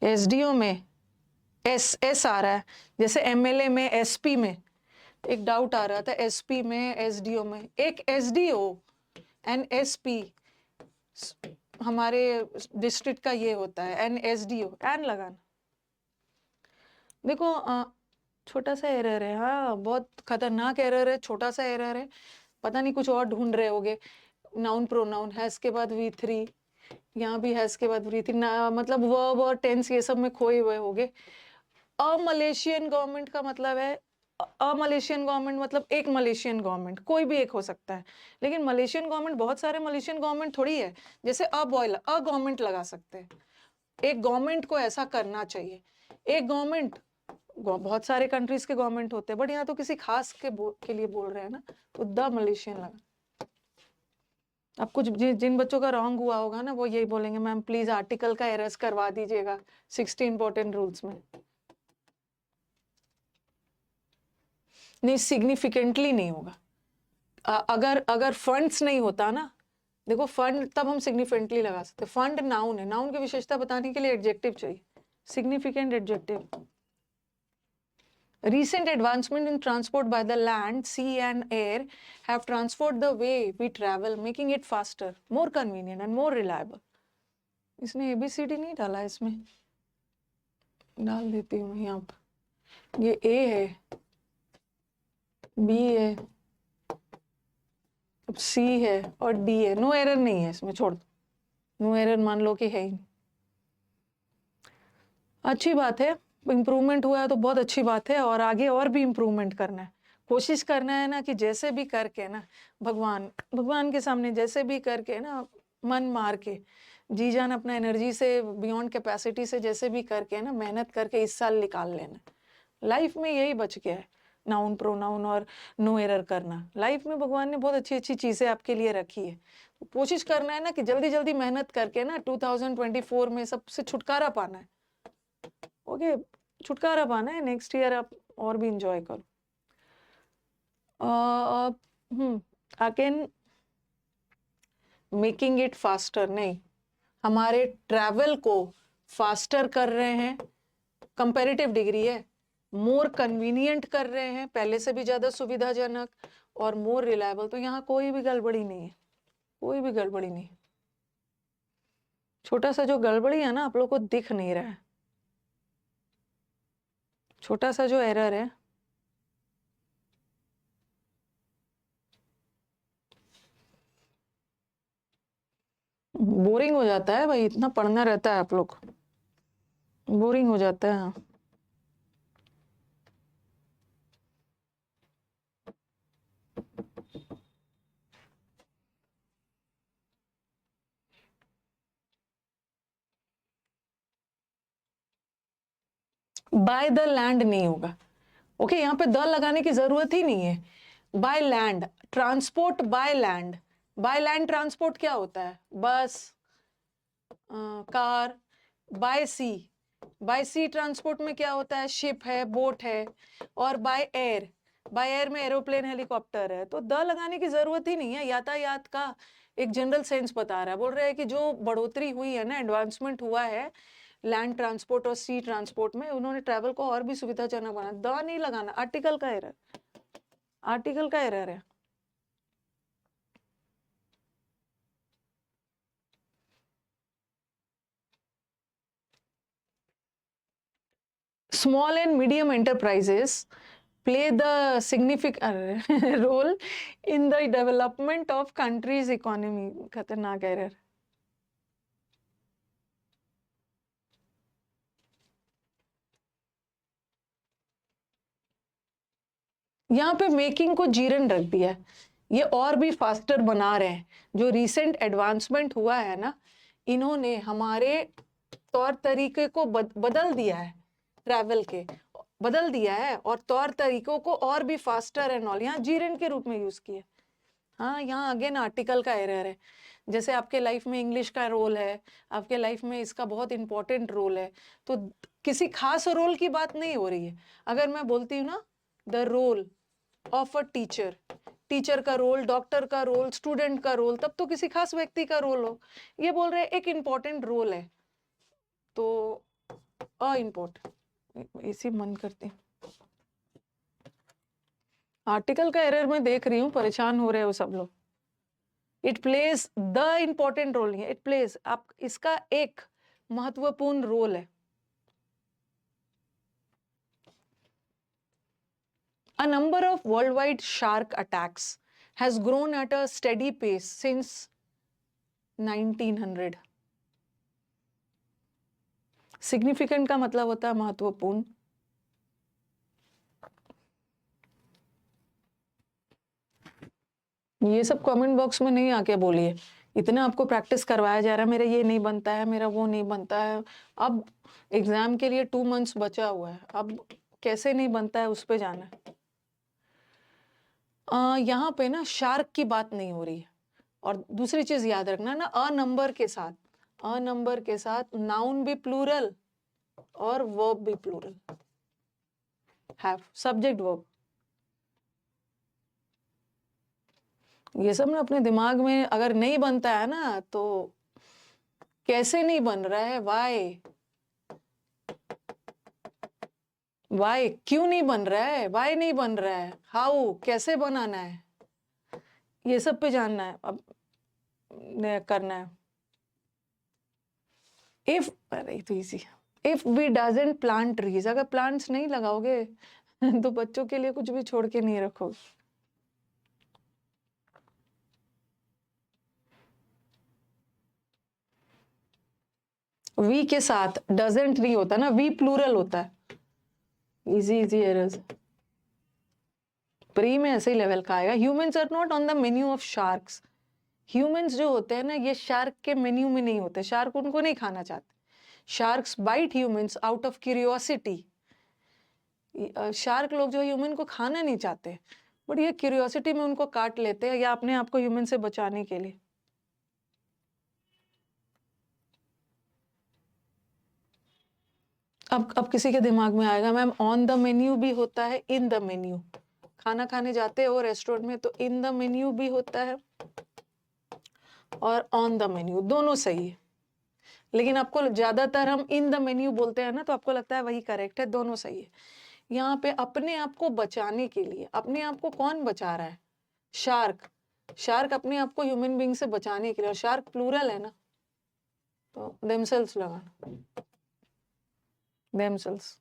एसडीओ में एस आ रहा है, जैसे एमएलए में एसपी में, एक डाउट आ रहा था, एसपी में एसडीओ में, एक एसडीओ एंड एसपी हमारे डिस्ट्रिक्ट का ये होता है, एन एसडीओ, एन लगाना। देखो छोटा सा एरर है, हाँ बहुत खतरनाक एरर है, छोटा सा एरर है, पता नहीं कुछ और ढूंढ रहे होगे। नाउन प्रोनाउन हैज के बाद V3, यहाँ भी हैज के बाद V3, मतलब वर्ब और टेंस ये सब में खोए हुए होगे। अ मलेशियन गवर्नमेंट का मतलब है, अ मलेशियन गवर्नमेंट मतलब एक मलेशियन गवर्नमेंट, कोई भी एक हो सकता है, लेकिन मलेशियन गवर्नमेंट बहुत सारे मलेशियन गवर्नमेंट थोड़ी है। जैसे अ बॉयलर, अ गवर्नमेंट लगा सकते हैं, एक गवर्नमेंट को ऐसा करना चाहिए। एक गवर्नमेंट, बहुत सारे कंट्रीज के गवर्नमेंट होते हैं, बट यहाँ तो किसी खास के लिए बोल रहे हैं ना, तो द मलेशियन लगा। अब कुछ जिन बच्चों का रॉन्ग हुआ होगा ना, वो यही बोलेंगे मैम प्लीज आर्टिकल का एरर्स करवा दीजिएगा 60 इंपॉर्टेंट रूल्स में। नहीं, सिग्निफिकेंटली नहीं होगा। अगर अगर फंड्स नहीं होता ना, देखो फंड तब हम सिग्निफिकेंटली लगा सकते। फंड नाउन है, नाउन की विशेषता बताने के लिए एडजेक्टिव चाहिए, significant adjective. Recent advancement in transport by the land, sea and air have transformed the way we travel, making it faster, more convenient and more reliable. इसने ABCD नहीं डाला, इसमें डाल देती हूँ यहाँ पर। ये A है, B है, C है और D है। नो एरर नहीं है इसमें, छोड़ दो, नो एरर मान लो कि है ही। अच्छी बात है, इम्प्रूवमेंट हुआ है तो बहुत अच्छी बात है, और आगे और भी इम्प्रूवमेंट करना है। कोशिश करना है ना कि जैसे भी करके ना भगवान भगवान के सामने जैसे भी करके ना मन मार के जी जान अपना एनर्जी से बियॉन्ड कैपेसिटी से जैसे भी करके ना मेहनत करके इस साल निकाल लेना। लाइफ में यही बच गया है, नाउन प्रोनाउन और नो एरर करना। लाइफ में भगवान ने बहुत अच्छी अच्छी चीज़ें आपके लिए रखी है। तो कोशिश करना है ना कि जल्दी जल्दी मेहनत करके ना 2024 में सबसे छुटकारा पाना है। ओके, छुटकारा पाना है, नेक्स्ट ईयर आप और भी इंजॉय करो। अगेन मेकिंग इट फास्टर नहीं, हमारे ट्रैवल को फास्टर कर रहे हैं, कंपैरेटिव डिग्री है, मोर कन्वीनियंट कर रहे हैं, पहले से भी ज़्यादा सुविधाजनक और मोर रिलायबल। तो यहाँ कोई भी गड़बड़ी नहीं है, कोई भी गड़बड़ी नहीं। छोटा सा जो गड़बड़ी है ना आप लोग को दिख नहीं रहा है, छोटा सा जो एरर है, बोरिंग हो जाता है भाई, इतना पढ़ना रहता है आप लोग, बोरिंग हो जाता है। बाय द लैंड नहीं होगा। ओके, यहाँ पे द लगाने की जरूरत ही नहीं है। By land, transport by land. By land transport क्या होता है? बस, कार। बाय सी, बाय सी ट्रांसपोर्ट में क्या होता है? शिप है, बोट है। और बाय एयर, बाय एयर में एरोप्लेन, हेलीकॉप्टर है। तो द लगाने की जरूरत ही नहीं है। यातायात का एक जनरल सेंस बता रहा है, बोल रहा है कि जो बढ़ोतरी हुई है ना, एडवांसमेंट हुआ है लैंड ट्रांसपोर्ट और सी ट्रांसपोर्ट में, उन्होंने ट्रैवल को और भी सुविधाजनक बनाया। द नहीं लगाना, आर्टिकल का एरर, आर्टिकल का एरर है। Small and medium enterprises play the significant role in the development of country's economy. खतरनाक एरर। यहाँ पे मेकिंग को जीरन रख दिया है, ये और भी फास्टर बना रहे हैं। जो रिसेंट एडवांसमेंट हुआ है ना, इन्होंने हमारे तौर तरीके को बदल दिया है, ट्रैवल के बदल दिया है, और तौर तरीकों को और भी फास्टर एंड ऑल यहाँ जीरन के रूप में यूज किया। हाँ, यहाँ अगेन आर्टिकल का एरर है। जैसे आपके लाइफ में इंग्लिश का रोल है, आपके लाइफ में इसका बहुत इंपॉर्टेंट रोल है, तो किसी खास रोल की बात नहीं हो रही है। अगर मैं बोलती हूँ ना the role of a teacher, teacher का रोल, डॉक्टर का रोल, स्टूडेंट का रोल, तब तो किसी खास व्यक्ति का रोल हो। ये बोल रहे हैं एक इंपॉर्टेंट रोल है, तो इम्पोर्टेंट इसी मन करती। आर्टिकल का एरर मैं देख रही हूँ, परेशान हो रहे हो सब लोग। It plays the important role है, इट प्लेज, आप इसका एक महत्वपूर्ण रोल है। A number of worldwide shark attacks has grown at a steady pace since 1900. Significant का मतलब होता है महत्वपूर्ण। ये सब कमेंट बॉक्स में नहीं आके बोलिए, इतना आपको प्रैक्टिस करवाया जा रहा है, मेरा ये नहीं बनता है, मेरा वो नहीं बनता है। अब एग्जाम के लिए 2 मंथ्स बचा हुआ है, अब कैसे नहीं बनता है उस पे जाना है। यहाँ पे ना शार्क की बात नहीं हो रही है। और दूसरी चीज याद रखना ना, अ नंबर के साथ, अ नंबर के साथ नाउन भी प्लूरल और वर्ब भी प्लूरल, हैव, सब्जेक्ट वर्ब। ये सब ना अपने दिमाग में अगर नहीं बनता है ना, तो कैसे नहीं बन रहा है, वाई, वाई क्यों नहीं बन रहा है, वाई नहीं बन रहा है, हाउ कैसे बनाना है, ये सब पे जानना है, अब करना है। इफ, अरे तो easy, if we doesn't plant trees, अगर प्लांट्स नहीं लगाओगे तो बच्चों के लिए कुछ भी छोड़ के नहीं रखोगे। वी के साथ डजेंट नहीं होता ना, वी प्लूरल होता है। इजी इजी एरर्स प्री में ऐसे ही लेवल का आएगा। Humans are not on the menu of sharks. Humans जो होते हैं ना, ये शार्क के मेन्यू में नहीं होते, शार्क उनको नहीं खाना चाहते। Sharks bite humans out of curiosity. Shark लोग जो ह्यूमन को खाना नहीं चाहते, बट ये क्यूरियोसिटी में उनको काट लेते हैं, या अपने आप को ह्यूमन से बचाने के लिए। अब किसी के दिमाग में आएगा मैम ऑन द मेन्यू भी होता है, इन द मेन्यू। खाना खाने जाते हो रेस्टोरेंट में तो इन द मेन्यू भी होता है और ऑन द मेन्यू, दोनों सही है। लेकिन आपको ज्यादातर हम इन द मेन्यू बोलते हैं ना, तो आपको लगता है वही करेक्ट है, दोनों सही है। यहाँ पे अपने आप को बचाने के लिए, अपने आप को कौन बचा रहा है? शार्क। शार्क अपने आप को ह्यूमन बीइंग से बचाने के लिए, और शार्क प्लूरल है ना, तो देमसेल्व्स लगाना, देमसेल्व्स।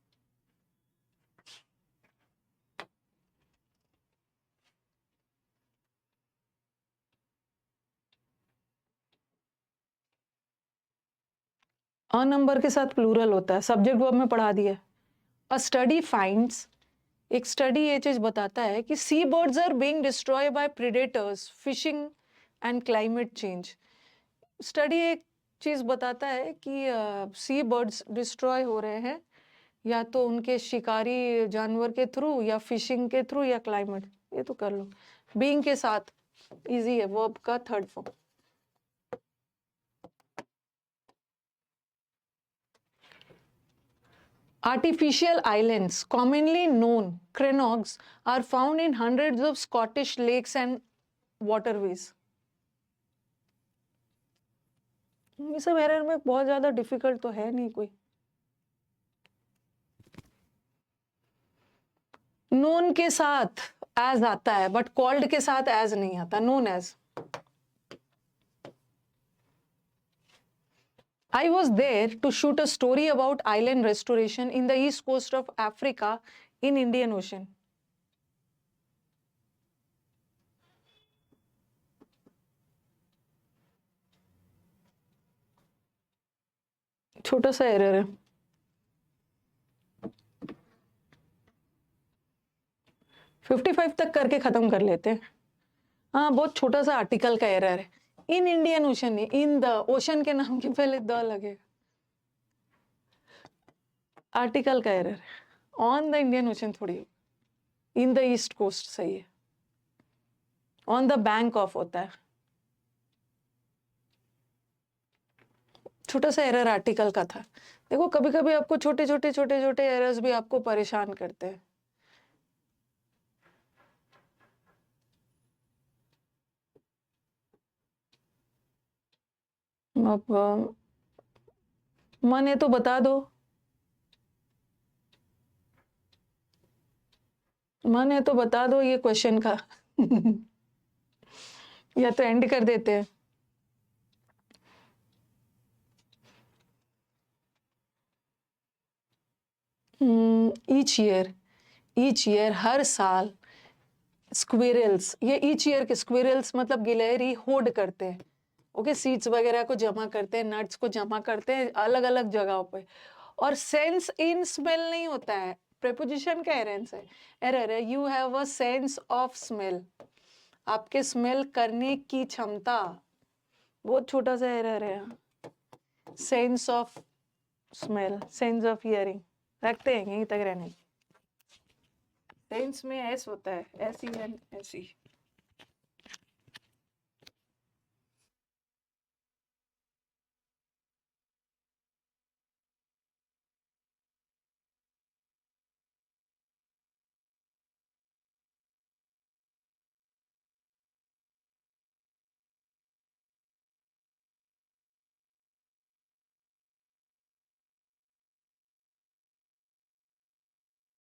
अ नंबर के साथ प्लूरल होता है, सब्जेक्ट वर्ब में पढ़ा दिया। अ स्टडी फाइंड्स, एक स्टडी ये चीज बताता है कि sea birds are being destroy by predators, fishing and climate change. Study एक चीज बताता है कि सी बर्ड्स डिस्ट्रॉय हो रहे हैं, या तो उनके शिकारी जानवर के थ्रू, या फिशिंग के थ्रू, या क्लाइमेट। ये तो कर लो। बीइंग के साथ इजी है, वर्ब का third form. Artificial islands, commonly known cranog, are found in hundreds of Scottish lakes and waterways. ये सब एरर में बहुत ज्यादा डिफिकल्ट तो है नहीं कोई। नोन के साथ एज आता है, बट कॉल्ड के साथ एज नहीं आता, known as. I was there to shoot a story about island restoration in the east coast of Africa in Indian Ocean. छोटा सा एरर है। 55 तक करके खत्म कर लेते हैं। हाँ, बहुत छोटा सा आर्टिकल का एरर है। इन इंडियन ओशन नहीं, इन द ओशन के नाम के पहले द लगेगा। आर्टिकल का एरर है, ऑन द इंडियन ओशन थोड़ी, इन द ईस्ट कोस्ट सही है, ऑन द बैंक ऑफ होता है। छोटा सा एरर आर्टिकल का था। देखो कभी कभी आपको छोटे छोटे एरर्स भी आपको परेशान करते हैं। अब मन है तो बता दो, मन है तो बता दो ये क्वेश्चन का या तो एंड कर देते हैं। ईच ईयर हर साल स्क्विरल्स, ये ईच ईयर के स्क्विरल्स मतलब गिलहरी होड करते हैं, ओके, सीड्स वगैरह को जमा करते हैं, नट्स को जमा करते हैं अलग अलग जगहों पे। और सेंस इन स्मेल नहीं होता है, प्रेपोजिशन का एरर है। You have a sense of smell, आपके स्मेल करने की क्षमता, बहुत छोटा सा एरर है। Sense of smell, sense of hearing रखते हैं यहीं तक रहने। सेंस में एस होता है, एस ई एन एस ई।